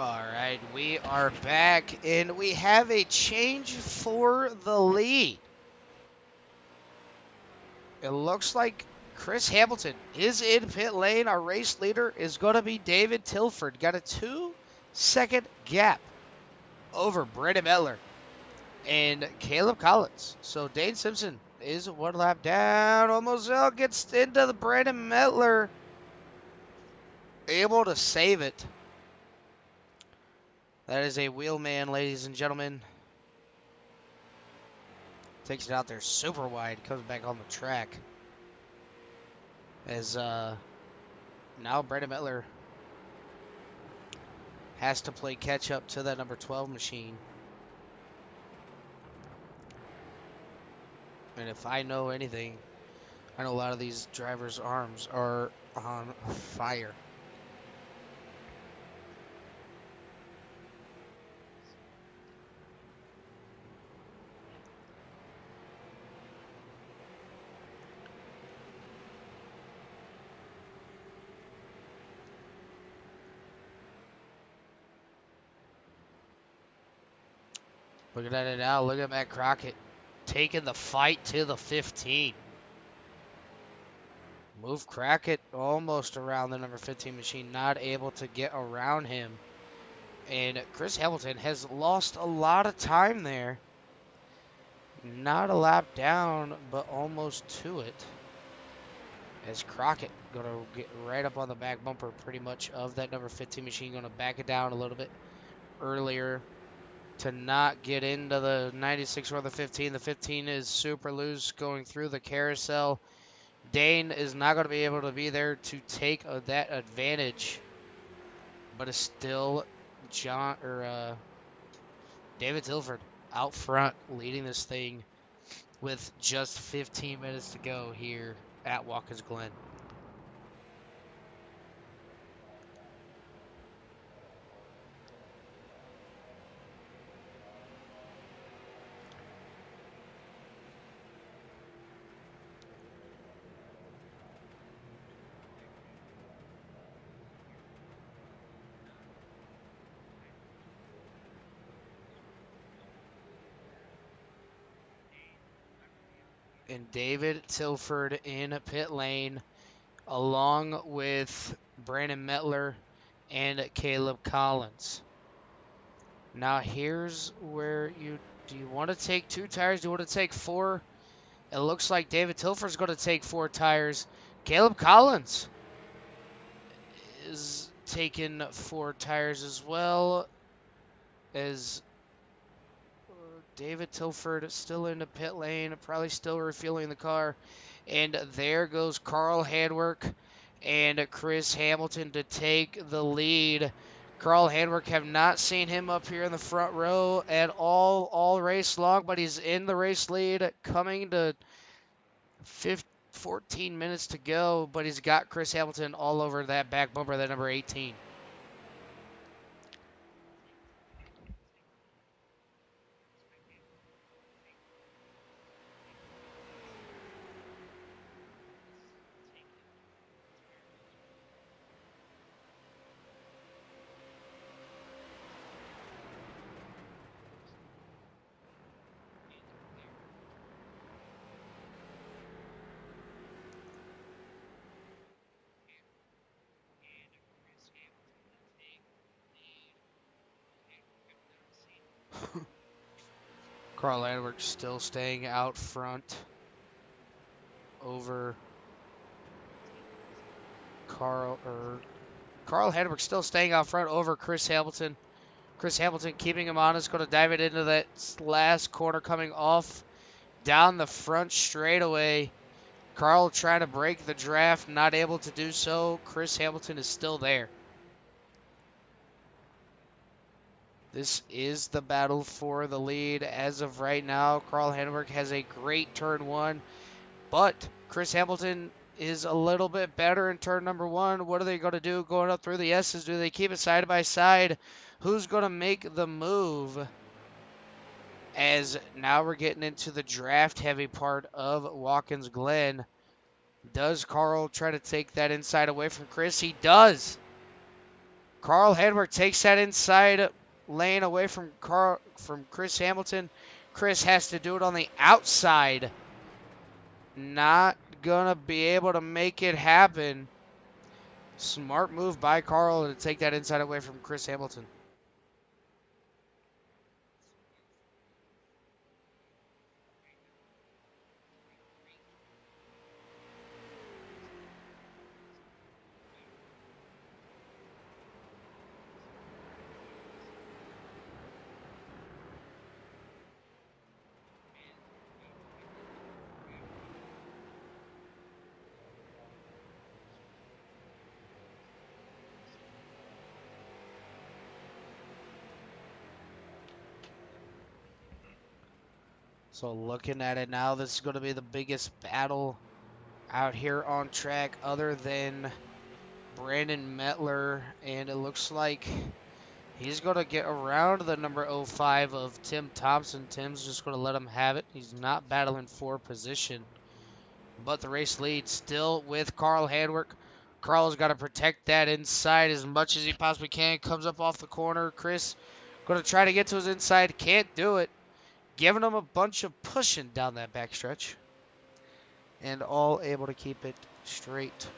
All right, we are back, and we have a change for the lead. It looks like Chris Hamilton is in pit lane. Our race leader is going to be David Tilford. Got a 2-second gap over Brandon Mettler and Caleb Collins. So Dane Simpson is 1 lap down. Almost gets into the Brandon Mettler. Able to save it. That is a wheelman, ladies and gentlemen. Takes it out there super wide. Comes back on the track. As now Brandon Mettler has to play catch up to that number 12 machine. And if I know anything, I know a lot of these drivers' arms are on fire. Looking at it now, look at Matt Crockett taking the fight to the 15. Move Crockett almost around the number 15 machine, not able to get around him. And Chris Hamilton has lost a lot of time there. Not a lap down, but almost to it. As Crockett going to get right up on the back bumper pretty much of that number 15 machine. Going to back it down a little bit earlier to not get into the 96 or the 15. The 15 is super loose going through the carousel. Dane is not going to be able to be there to take that advantage, but it's still David Tilford out front leading this thing with just 15 minutes to go here at Watkins Glen. And David Tilford in pit lane along with Brandon Mettler and Caleb Collins. Now here's where do you want to take 2 tires? Do you want to take 4? It looks like David Tilford's going to take 4 tires. Caleb Collins is taking 4 tires as well, as David Tilford still in the pit lane, probably still refueling the car. And there goes Carl Handwerk and Chris Hamilton to take the lead. Carl Handwerk, have not seen him up here in the front row at all race long, but he's in the race lead coming to 14 minutes to go, but he's got Chris Hamilton all over that back bumper, that number 18. Carl Handwerk still staying out front over Carl Handwerk still staying out front over Chris Hamilton. Chris Hamilton keeping him on is going to dive it into that last corner coming off down the front straightaway. Carl trying to break the draft, not able to do so. Chris Hamilton is still there. This is the battle for the lead as of right now. Carl Handwerk has a great turn 1, but Chris Hamilton is a little bit better in turn number 1. What are they going to do going up through the S's? Do they keep it side by side? Who's going to make the move? As now we're getting into the draft heavy part of Watkins Glen. Does Carl try to take that inside away from Chris? He does. Carl Hedberg takes that inside lane away from Chris Hamilton. Chris has to do it on the outside. Not gonna be able to make it happen. Smart move by Carl to take that inside away from Chris Hamilton. So looking at it now, this is going to be the biggest battle out here on track other than Brandon Mettler. And it looks like he's going to get around the number 05 of Tim Thompson. Tim's just going to let him have it. He's not battling for position. But the race lead still with Carl Handwerk. Carl's got to protect that inside as much as he possibly can. Comes up off the corner. Chris going to try to get to his inside. Can't do it. Giving him a bunch of pushing down that backstretch. And all able to keep it straight.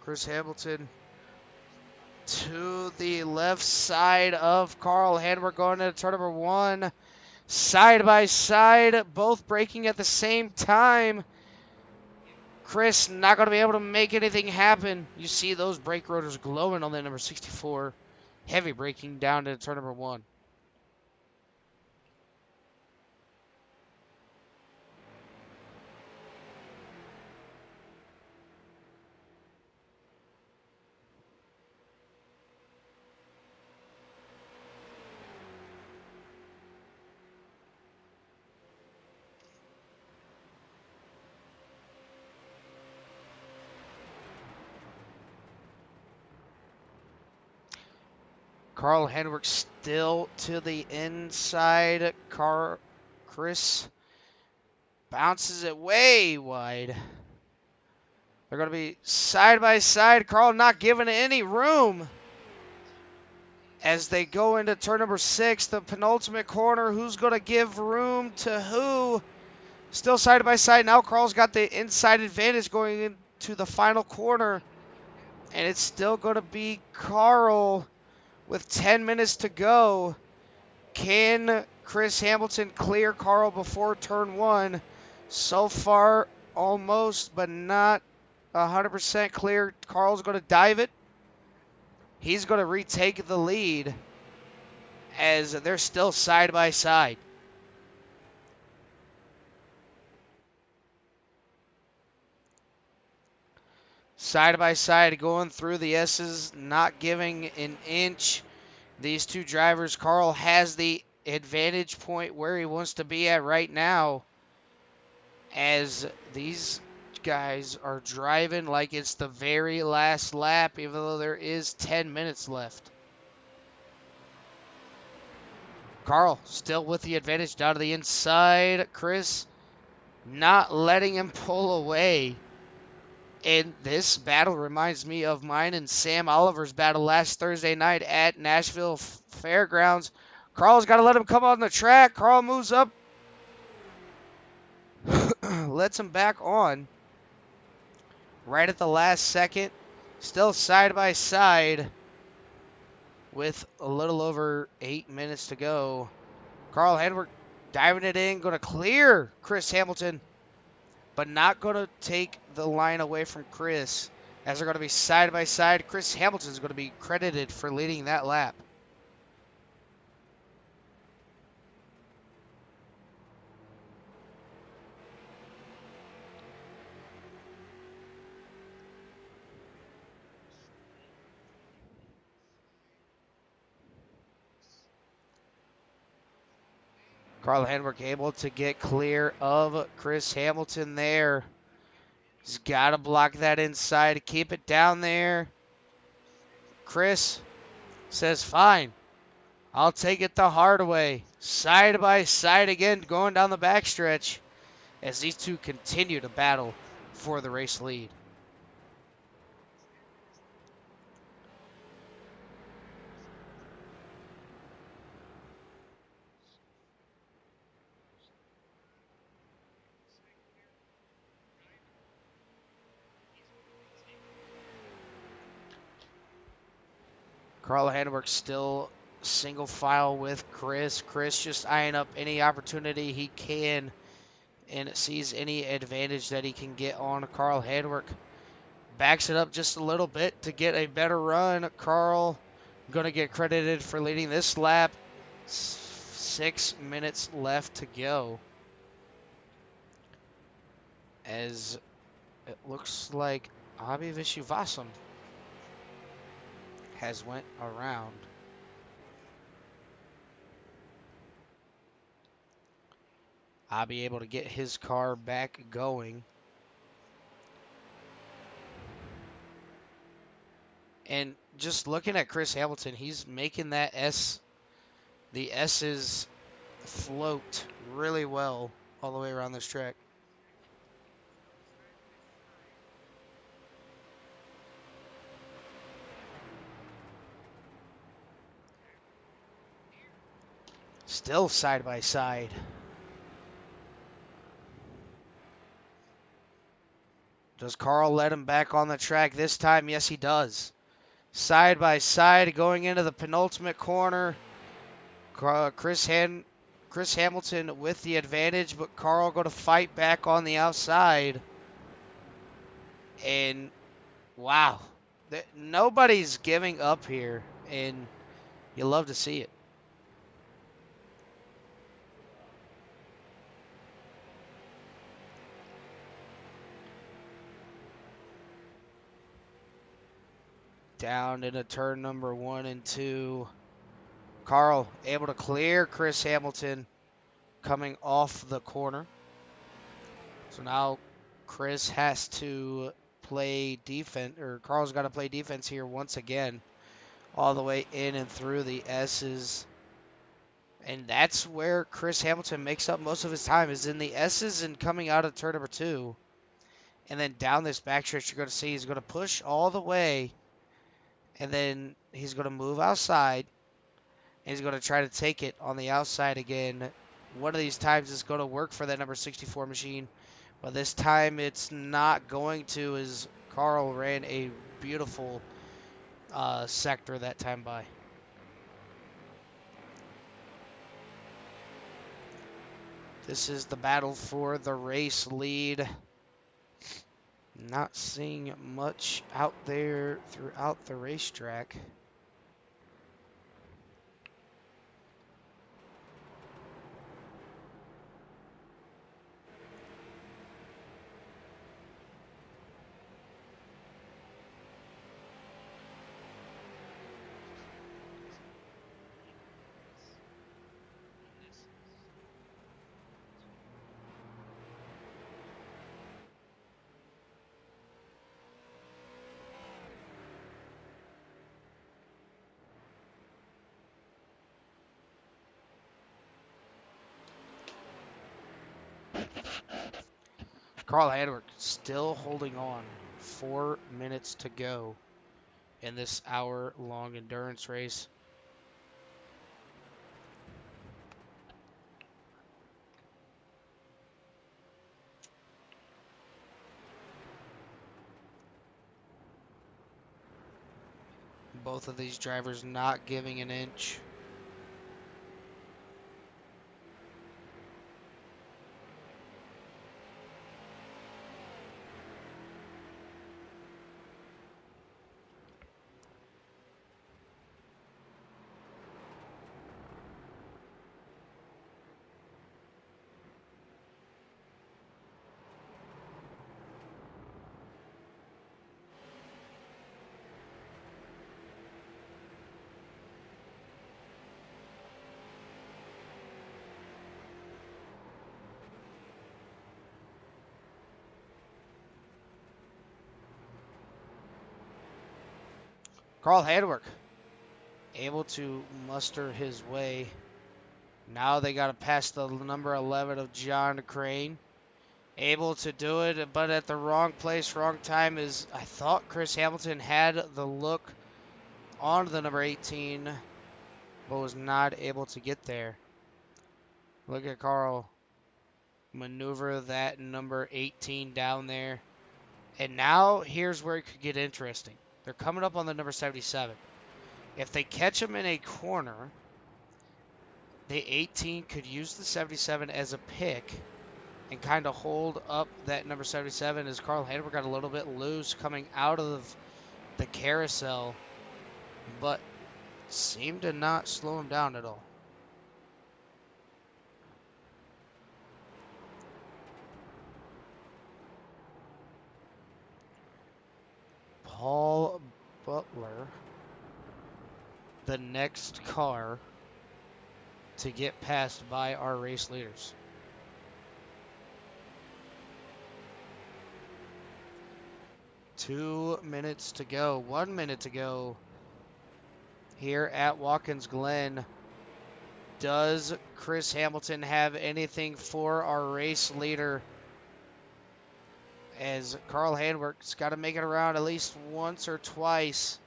Chris Hamilton to the left side of Carl Handwerk going into turn number 1. Side by side, both braking at the same time. Chris not going to be able to make anything happen. You see those brake rotors glowing on the number 64. Heavy braking down to turn number 1. Carl Handwerk still to the inside. Chris bounces it way wide. They're going to be side by side. Carl not giving any room. As they go into turn number 6, the penultimate corner. Who's going to give room to who? Still side by side. Now Carl's got the inside advantage going into the final corner. And it's still going to be Carl with 10 minutes to go. Can Chris Hamilton clear Carl before turn 1? So far, almost, but not 100% clear. Carl's going to dive it. He's going to retake the lead as they're still side by side. Side by side going through the S's, not giving an inch. These two drivers, Carl has the advantage point where he wants to be at right now, as these guys are driving like it's the very last lap, even though there is 10 minutes left. Carl still with the advantage down to the inside. Chris not letting him pull away. And this battle reminds me of mine and Sam Oliver's battle last Thursday night at Nashville Fairgrounds. Carl's got to let him come on the track. Carl moves up. Lets him back on. Right at the last second. Still side by side. With a little over 8 minutes to go. Carl Handwerk diving it in. Going to clear Chris Hamilton. But not going to take the line away from Chris, as they're going to be side by side. Chris Hamilton is going to be credited for leading that lap. Carl Hendrick able to get clear of Chris Hamilton there. He's got to block that inside to keep it down there. Chris says, fine, I'll take it the hard way. Side by side again, going down the backstretch as these two continue to battle for the race lead. Carl Hendrick still single file with Chris. Chris just eyeing up any opportunity he can and sees any advantage that he can get on Carl Hendrick. Backs it up just a little bit to get a better run. Carl going to get credited for leading this lap. 6 minutes left to go. As it looks like Abhi Vishwasam has went around. Abhi able to get his car back going. And just looking at Chris Hamilton, he's making that the S's float really well all the way around this track. Still side by side. Does Carl let him back on the track this time? Yes, he does. Side by side going into the penultimate corner. Chris Hamilton with the advantage, but Carl going to fight back on the outside. And wow, nobody's giving up here, and you love to see it. Down into turn number 1 and 2. Carl able to clear Chris Hamilton coming off the corner. So now Chris has to play defense, or Carl's got to play defense here once again, all the way in and through the S's. And that's where Chris Hamilton makes up most of his time, is in the S's and coming out of turn number 2. And then down this backstretch, you're going to see he's going to push all the way. And then he's going to move outside. And he's going to try to take it on the outside again. One of these times is going to work for that number 64 machine. But this time it's not going to, as Carl ran a beautiful sector that time by. This is the battle for the race lead. Not seeing much out there throughout the racetrack. Carl Hendrick still holding on. 4 minutes to go in this hour-long endurance race. Both of these drivers not giving an inch. Carl Hadwick able to muster his way. Now they got to pass the number 11 of John Crane. Able to do it, but at the wrong place, wrong time. Is I thought Chris Hamilton had the look on the number 18, but was not able to get there. Look at Carl maneuver that number 18 down there. And now here's where it could get interesting. They're coming up on the number 77. If they catch him in a corner, the 18 could use the 77 as a pick and kind of hold up that number 77 as Carl Hadwick got a little bit loose coming out of the carousel, but seemed to not slow him down at all. Paul Butler, the next car to get passed by our race leaders. Two minutes to go. 1 minute to go here at Watkins Glen. Does Chris Hamilton have anything for our race leader? As Carl Hadwick's got to make it around at least once or twice.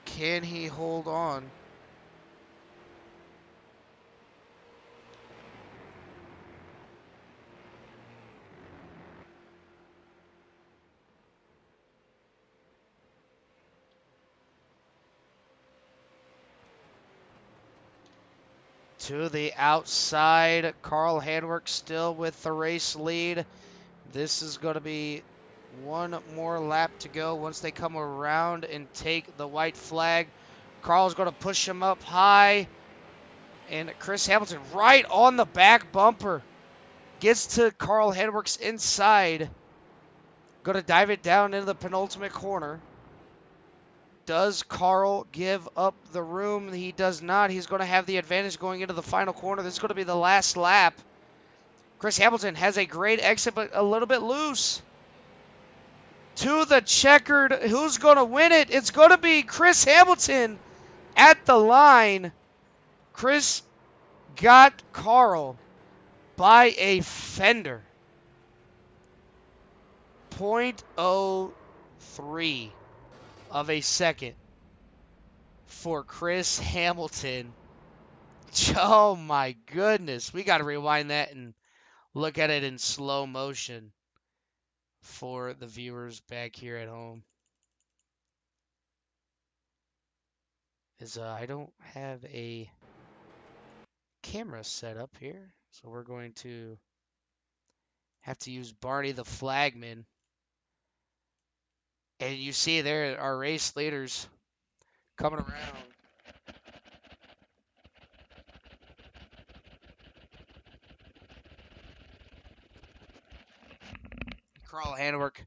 Can he hold on? To the outside, Carl Hadwick still with the race lead. This is going to be one more lap to go once they come around and take the white flag. Carl's going to push him up high. And Chris Hamilton right on the back bumper. Gets to Carl Hadwick's inside. Going to dive it down into the penultimate corner. Does Carl give up the room? He does not. He's going to have the advantage going into the final corner. This is going to be the last lap. Chris Hamilton has a great exit, but a little bit loose. To the checkered. Who's going to win it? It's going to be Chris Hamilton at the line. Chris got Carl by a fender. 0.03 of a second for Chris Hamilton. Oh my goodness. We got to rewind that and look at it in slow motion for the viewers back here at home. I don't have a camera set up here, so we're going to have to use Barney the flagman. And you see there our race leaders coming around. Carl Hadwick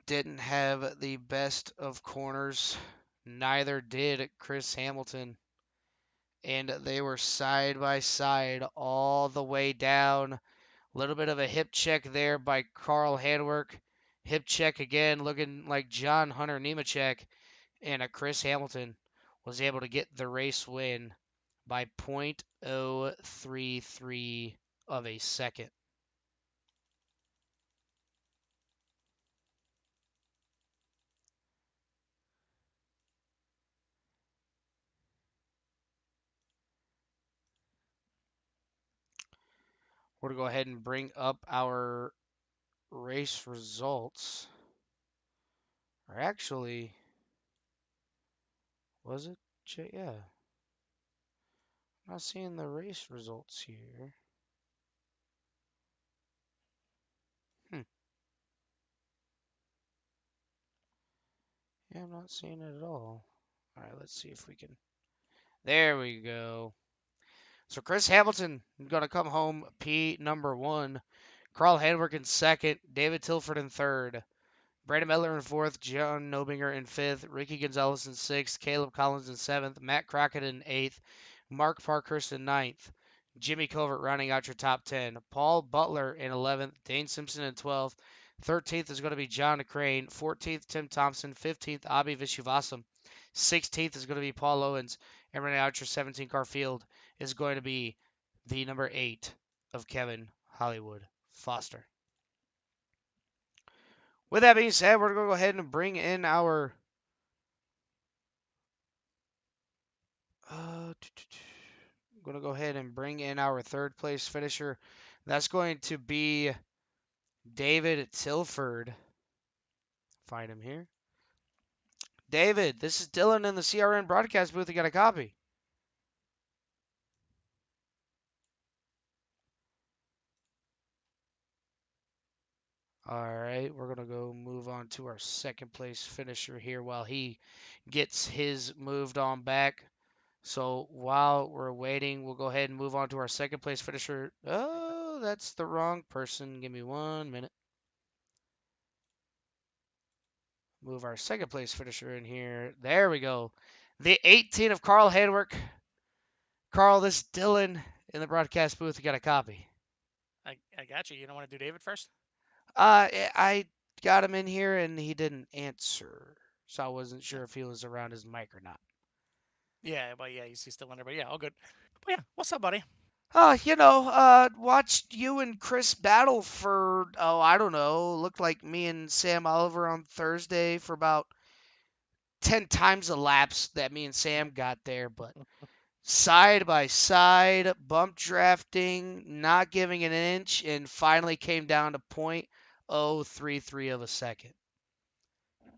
didn't have the best of corners. Neither did Chris Hamilton. And they were side by side all the way down. A little bit of a hip check there by Carl Hadwick. Hip check again, looking like John Hunter Nemechek. And Chris Hamilton was able to get the race win by 0.033 of a second. We're going to go ahead and bring up our race results. Or actually, was it? Yeah. I'm not seeing the race results here. Yeah, I'm not seeing it at all. All right, let's see if we can. There we go. So Chris Hamilton going to come home P number 1. Carl Hadwick in 2nd. David Tilford in 3rd. Brandon Medler in 4th. John Nobinger in 5th. Ricky Gonzalez in 6th. Caleb Collins in 7th. Matt Crockett in 8th. Mark Parkhurst in 9th. Jimmy Covert rounding out your top 10. Paul Butler in 11th. Dane Simpson in 12th. 13th is going to be John Crane. 14th, Tim Thompson. 15th, Abhi Vishwasam. 16th is going to be Paul Owens. And running out your 17 car field is going to be the number 8 of Kevin Hollywood Foster. With that being said, we're going to go ahead and bring in our I'm going to go ahead and bring in our third place finisher. That's going to be David Tilford. Find him here. David, this is Dylan in the CRN broadcast booth. You got a copy? All right, we're going to go move on to our second place finisher here while he gets his moved on back. So while we're waiting, we'll go ahead and move on to our second place finisher. Oh, that's the wrong person. Give me 1 minute. Move our second place finisher in here. There we go. The 18 of Carl Handwerk. Carl, this is Dylan in the broadcast booth. You got a copy? I got you. You don't want to do David first? I got him in here and he didn't answer, so I wasn't sure if he was around his mic or not. Yeah, but yeah, he's still in there. But yeah, all good. But yeah, what's up, buddy? Watched you and Chris battle for, I don't know, looked like me and Sam Oliver on Thursday for about 10 times the laps that me and Sam got there, but side by side, bump drafting, not giving an inch, and finally came down to .033 of a second.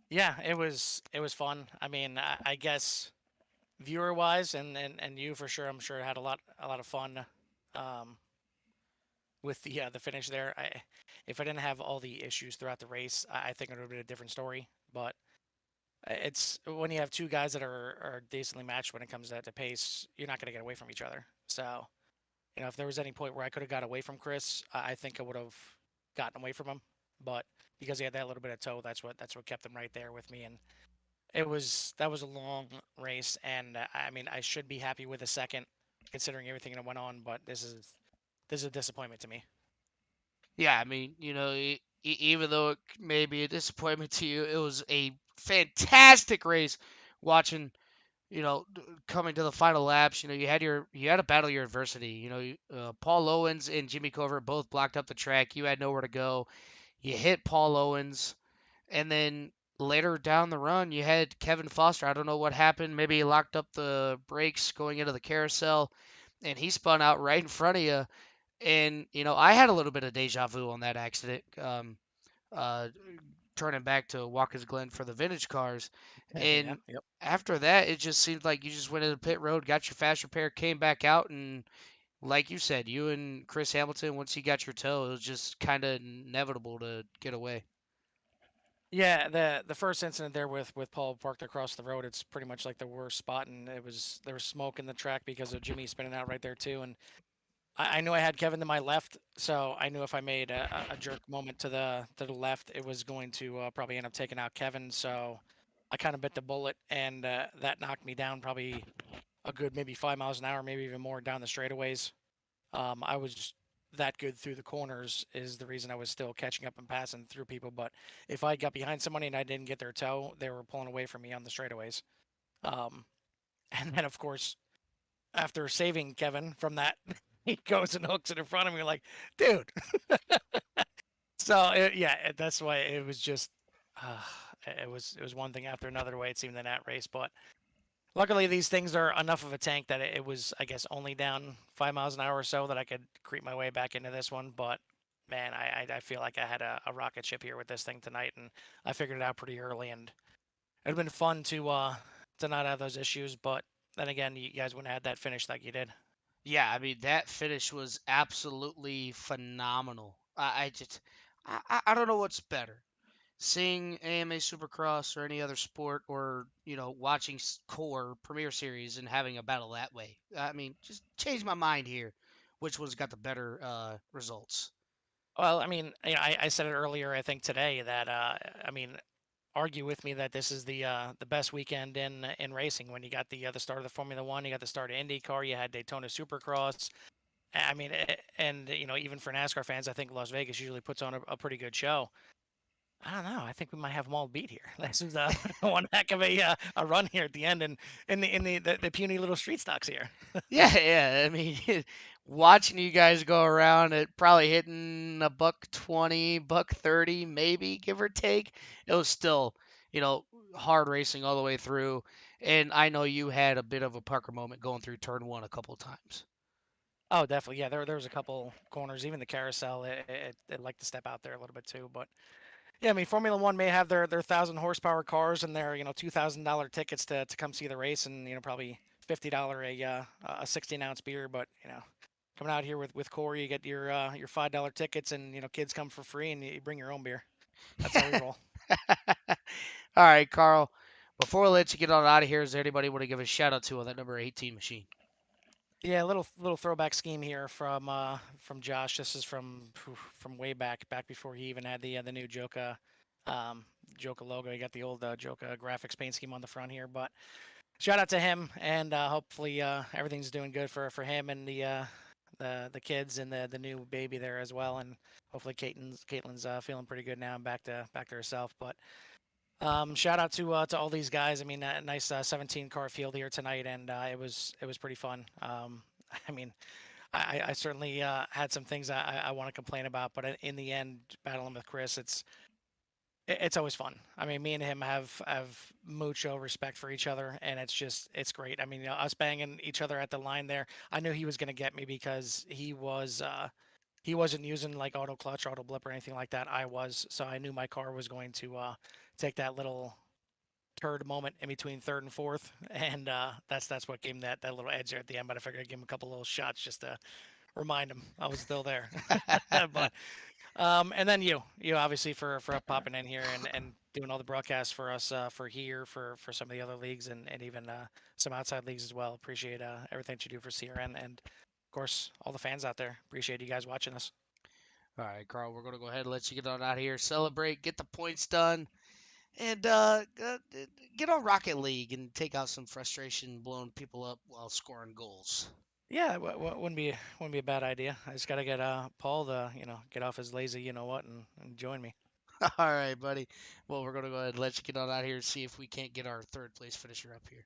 Yeah, it was fun. I mean, I guess viewer wise, and you for sure, I'm sure had a lot of fun, um, with the finish there. If I didn't have all the issues throughout the race, I think it would have been a different story. But it's when you have two guys that are decently matched when it comes to pace, you're not going to get away from each other. So if there was any point where I could have got away from Chris, I think I would have gotten away from him. But because he had that little bit of toe, that's what kept him right there with me. And that was a long race, and I mean I should be happy with a second, considering everything that went on. But this is a disappointment to me. Yeah, I mean, even though it may be a disappointment to you, it was a fantastic race watching, coming to the final laps. You had to battle your adversity. Paul Owens and Jimmy Covert both blocked up the track. You had nowhere to go. You hit Paul Owens, and then later down the run, you had Kevin Foster. I don't know what happened. Maybe he locked up the brakes going into the carousel, and he spun out right in front of you. And I had a little bit of deja vu on that accident. Uh, Turning back to Watkins Glen for the vintage cars, Yeah. and Yep. after that, it just seemed like you just went into the pit road, got your fast repair, came back out, and like you said, you and Chris Hamilton, once you got your toe, it was just kind of inevitable to get away. Yeah, the first incident there with Paul parked across the road, it's pretty much like the worst spot, and there was smoke in the track because of Jimmy spinning out right there too. And I knew I had Kevin to my left, so I knew if I made a jerk moment to the left, it was going to probably end up taking out Kevin. So I kind of bit the bullet, and that knocked me down probably a good maybe 5 miles an hour, maybe even more down the straightaways. I was just that good through the corners is the reason I was still catching up and passing through people. But if I got behind somebody and I didn't get their toe, they were pulling away from me on the straightaways. Um, and then of course, after saving Kevin from that, he goes and hooks it in front of me, like, dude. So yeah, that's why it was just, uh, it was one thing after another way it seemed in that race. But luckily, these things are enough of a tank that it was, I guess, only down 5 miles an hour or so that I could creep my way back into this one. But man, I feel like I had a rocket ship here with this thing tonight, and I figured it out pretty early, and it'd been fun to not have those issues. But then again, you guys wouldn't have had that finish like you did. Yeah, I mean that finish was absolutely phenomenal. I don't know what's better, seeing AMA Supercross or any other sport, or watching Core Premier Series and having a battle that way. I mean, just change my mind here. Which one's got the better results? Well, I mean, I said it earlier. I think today that I mean, argue with me that this is the best weekend in racing when you got the start of the Formula One, you got the start of IndyCar, you had Daytona Supercross. I mean, and even for NASCAR fans, I think Las Vegas usually puts on a pretty good show. I don't know. I think we might have them all beat here. This was one heck of a run here at the end, and in the puny little street stocks here. Yeah, yeah. I mean, watching you guys go around at probably hitting a buck 20, buck 30, maybe give or take. It was still, hard racing all the way through. And I know you had a bit of a pucker moment going through turn one a couple times. Oh, definitely. Yeah, there was a couple corners, even the carousel. It liked to step out there a little bit too. But yeah, I mean, Formula One may have their 1,000 horsepower cars and their $2,000 tickets to come see the race, and probably $50 a 16-ounce beer. But coming out here with Corey, you get your $5 tickets, and kids come for free, and you bring your own beer. That's how we roll. All right, Carl. Before we let you get on out of here, is there anybody want to give a shout out to on that number 18 machine? Yeah, a little throwback scheme here from Josh. This is from way back before he even had the new um, Joka logo. He got the old Joka graphics paint scheme on the front here. But shout out to him, and hopefully everything's doing good for him and the kids and the new baby there as well. And hopefully Caitlin's feeling pretty good now and back to herself. But shout out to all these guys. I mean, a nice 17 car field here tonight, and it was pretty fun. I mean, I certainly had some things I want to complain about, but in the end, battling with Chris, it's always fun. I mean, me and him have mucho respect for each other, and it's great. I mean, us banging each other at the line there. I knew he was going to get me because he wasn't using like auto clutch, auto blip, or anything like that. I was, so I knew my car was going to take that little turd moment in between third and fourth, and that's what gave him that little edge there at the end. But I figured I'd give him a couple little shots just to remind him I was still there. But and then you obviously for popping in here and doing all the broadcasts for us for here for some of the other leagues and even some outside leagues as well. Appreciate everything that you do for CRN and of course all the fans out there. Appreciate you guys watching us. All right, Carl, we're going to go ahead and let you get on out of here, celebrate, get the points done, and get on Rocket League and take out some frustration blowing people up while scoring goals. Yeah, wouldn't be a bad idea. I just gotta get Paul to get off his lazy what and join me. All right, buddy. Well, we're going to go ahead and let you get on out here and see if we can't get our third place finisher up here.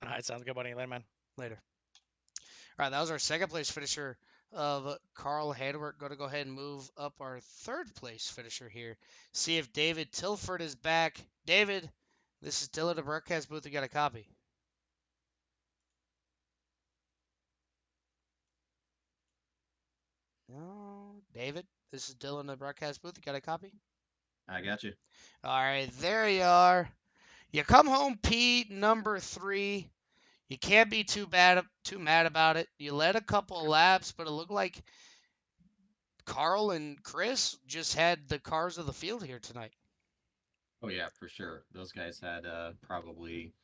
All right, sounds good, buddy. Later, man. Later. All right, that was our second place finisher of Carl Hanworth. Going to go ahead and move up our third place finisher here. See if David Tilford is back. David, this is Dylan, the broadcast booth. We got a copy. No, David, this is Dylan, the broadcast booth. You got a copy? I got you. All right, there you are. You come home, Pete, number 3. You can't be too mad about it. You led a couple of laps, but it looked like Carl and Chris just had the cars of the field here tonight. Oh yeah, for sure. Those guys had probably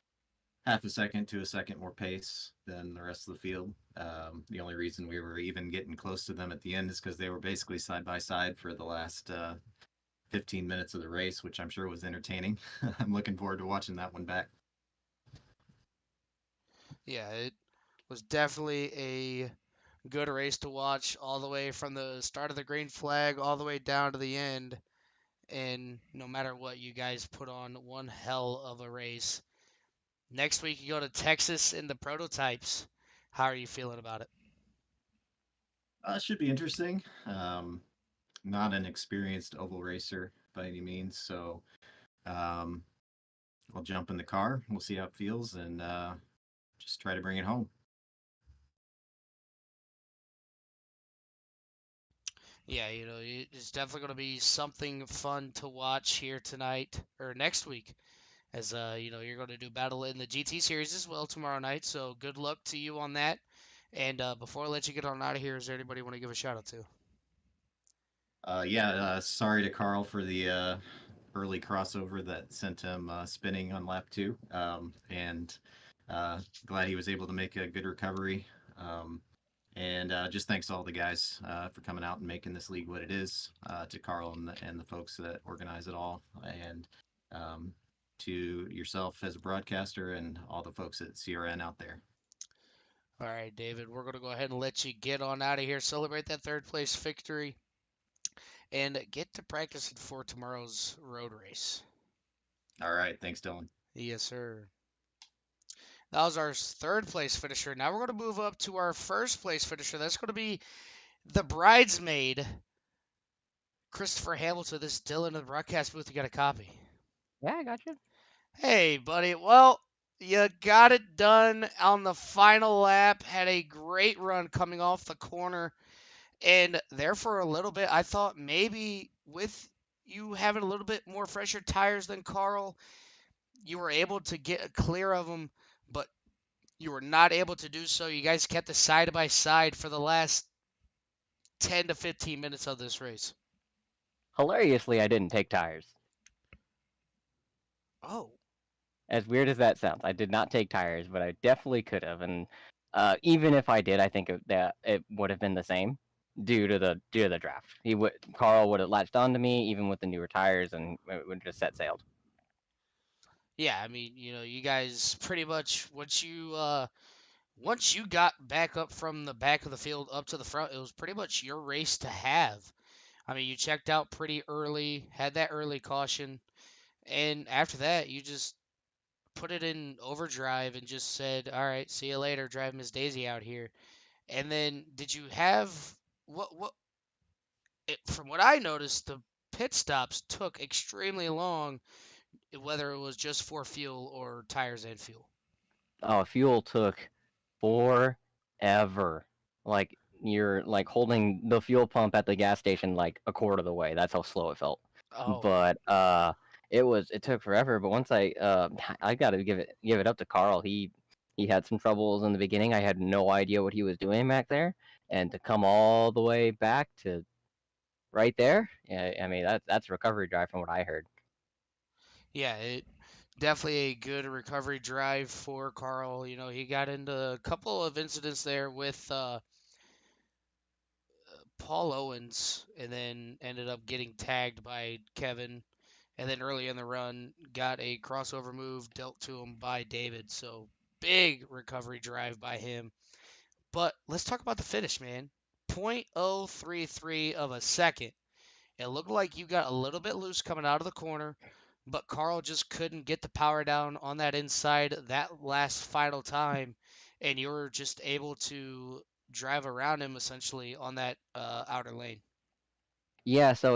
half a second to a second more pace than the rest of the field. The only reason we were even getting close to them at the end is because they were basically side by side for the last 15 minutes of the race, which I'm sure was entertaining. I'm looking forward to watching that one back. Yeah, it was definitely a good race to watch all the way from the start of the green flag all the way down to the end. And no matter what, you guys put on one hell of a race. Next week, you go to Texas in the prototypes. How are you feeling about it? Should be interesting. Not an experienced oval racer by any means, so um, I'll jump in the car. We'll see how it feels and just try to bring it home. Yeah, it's definitely going to be something fun to watch here tonight or next week. As you're going to do battle in the GT series as well tomorrow night. So good luck to you on that. And before I let you get on out of here, is there anybody you want to give a shout out to? Sorry to Carl for the early crossover that sent him spinning on lap 2. And glad he was able to make a good recovery. And just thanks to all the guys for coming out and making this league what it is, to Carl and the folks that organize it all, and to yourself as a broadcaster and all the folks at CRN out there. All right, David, we're going to go ahead and let you get on out of here. Celebrate that third place victory. and get to practicing for tomorrow's road race. All right. Thanks, Dylan. Yes, sir. That was our third place finisher. Now we're going to move up to our first place finisher. That's going to be the bridesmaid, Christopher Hamilton. This is Dylan in the broadcast booth. You got a copy. Yeah, I got you. Hey, buddy. Well, you got it done on the final lap. Had a great run coming off the corner. And there for a little bit, I thought maybe with you having a little bit more fresher tires than Carl, you were able to get clear of him, but you were not able to do so. You guys kept the side by side for the last 10 to 15 minutes of this race. Hilariously, I didn't take tires. Oh, As weird as that sounds, I did not take tires, but I definitely could have. And even if I did, I think that it would have been the same due to the draft. Carl would have latched onto me even with the newer tires, and it would just set sailed. yeah. I mean, you guys pretty much once you got back up from the back of the field up to the front, it was pretty much your race to have. I mean, you checked out pretty early, had that early caution, and after that, you just put it in overdrive and just said, "All right, see you later, drive Miss Daisy out here." And then, did you have what? From what I noticed, the pit stops took extremely long, whether it was just for fuel or tires and fuel. Oh, fuel took forever. Like you're like holding the fuel pump at the gas station like a quarter of the way. That's how slow it felt. Oh, But it took forever. But once I got to give it up to Carl. He had some troubles in the beginning. I had no idea what he was doing back there, and to come all the way back to right there, yeah, I mean that's a recovery drive from what I heard. yeah, it definitely a good recovery drive for Carl. He got into a couple of incidents there with Paul Owens, and then ended up getting tagged by Kevin. And then early in the run, got a crossover move dealt to him by David. So big recovery drive by him. But let's talk about the finish, man. 0.033 of a second. It looked like you got a little bit loose coming out of the corner, but Carl just couldn't get the power down on that inside that last final time, and you were just able to drive around him essentially on that outer lane. Yeah, so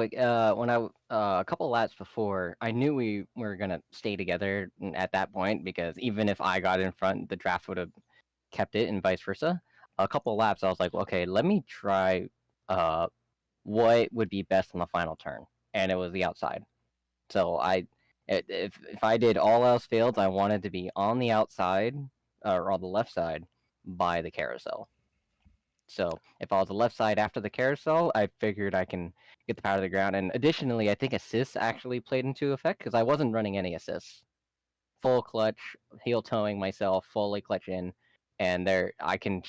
when a couple laps before, I knew we were gonna stay together at that point because even if I got in front, the draft would have kept it, and vice versa. A couple laps, I was like, okay, let me try what would be best on the final turn, and it was the outside. So if I did all else failed, I wanted to be on the outside or on the left side by the carousel. So if I was the left side after the carousel, I figured I can get the power to the ground. And additionally, I think assists actually played into effect because I wasn't running any assists. Full clutch, heel towing myself, fully clutch in, and there I can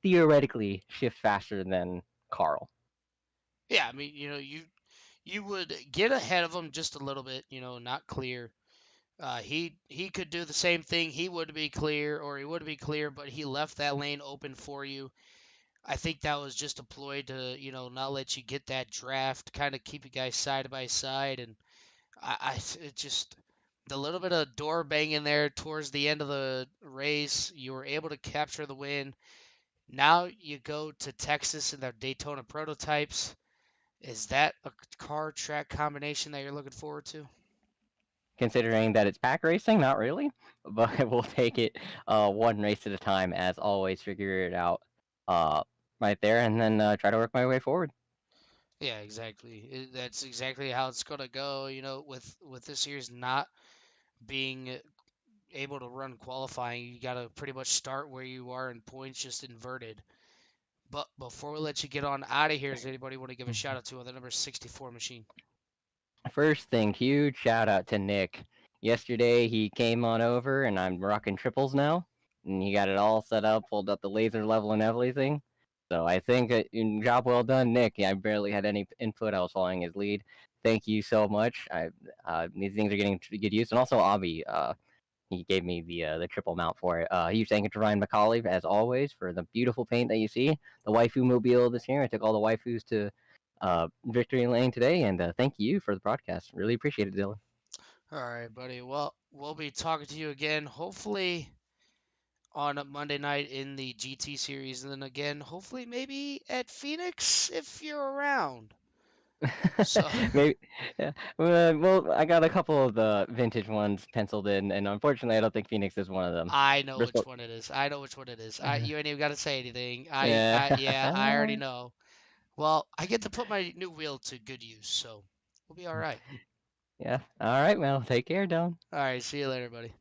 theoretically shift faster than Carl. Yeah, I mean, you would get ahead of him just a little bit, not clear. He could do the same thing. He would be clear, or he would be clear, but he left that lane open for you. I think that was just a ploy to, not let you get that draft, kind of keep you guys side by side. And it just, the little bit of door banging there towards the end of the race, you were able to capture the win. Now you go to Texas in their Daytona prototypes. Is that a car track combination that you're looking forward to? Considering that it's pack racing, not really, but we'll take it one race at a time as always. Figure it out right there, and then try to work my way forward. Yeah, exactly. That's exactly how it's gonna go. With this year's not being able to run qualifying, you gotta pretty much start where you are in points, just inverted. But before we let you get on out of here, does anybody want to give a shout out to on the number 64 machine? First thing, huge shout out to Nick. Yesterday he came on over, and I'm rocking triples now, and he got it all set up, pulled up the laser level and everything. So I think job well done, Nick. I barely had any input. I was following his lead. Thank you so much. These things are getting good use, and also Avi. He gave me the triple mount for it. Huge thank you to Ryan McCauley, as always, for the beautiful paint that you see. The waifu mobile this year. I took all the waifus to victory lane today, and thank you for the broadcast. Really appreciate it, Dylan. All right, buddy. Well, we'll be talking to you again, hopefully on a Monday night in the GT series, and then again, hopefully maybe at Phoenix if you're around. So Maybe, yeah. Well, I got a couple of the vintage ones penciled in, and unfortunately, I don't think Phoenix is one of them. I know We're which still- one it is. I know which one it is. You ain't even got to say anything. Yeah. Yeah, I already know. Well, I get to put my new wheel to good use, so we'll be all right. Yeah. All right, well, take care, Dylan. All right, see you later, buddy.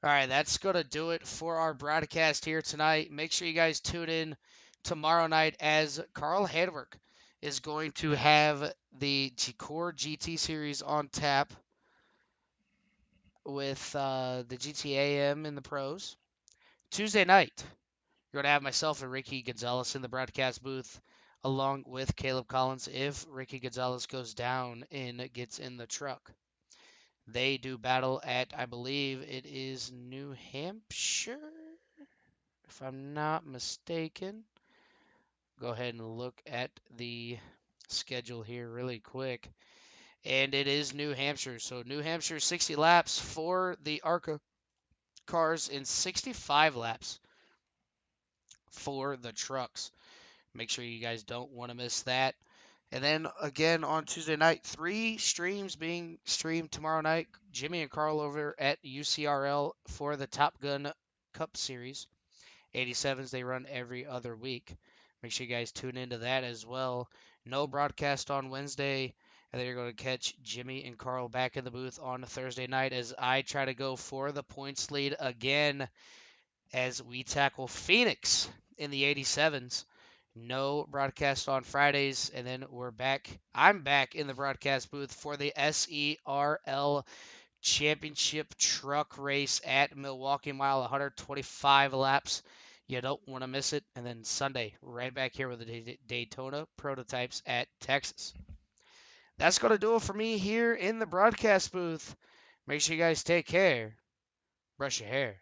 All right, that's going to do it for our broadcast here tonight. Make sure you guys tune in tomorrow night as Carl Hedwerk is going to have the Core GT series on tap with the GTAM in the pros. Tuesday night, you're going to have myself and Ricky Gonzalez in the broadcast booth, along with Caleb Collins if Ricky Gonzalez goes down and gets in the truck. They do battle at, I believe it is New Hampshire, if I'm not mistaken. Go ahead and look at the schedule here really quick. And it is New Hampshire. So New Hampshire 60 laps for the ARCA cars and 65 laps for the trucks. Make sure you guys don't want to miss that. And then again on Tuesday night, 3 streams being streamed tomorrow night. Jimmy and Carl over at UCRL for the Top Gun Cup Series. 87s they run every other week. Make sure you guys tune into that as well. No broadcast on Wednesday. And then you're going to catch Jimmy and Carl back in the booth on Thursday night as I try to go for the points lead again as we tackle Phoenix in the 87s. No broadcast on Fridays, and then we're back. I'm back in the broadcast booth for the SERL Championship Truck Race at Milwaukee Mile, 125 laps. You don't want to miss it. And then Sunday, right back here with the Daytona Prototypes at Texas. That's going to do it for me here in the broadcast booth. Make sure you guys take care. Brush your hair.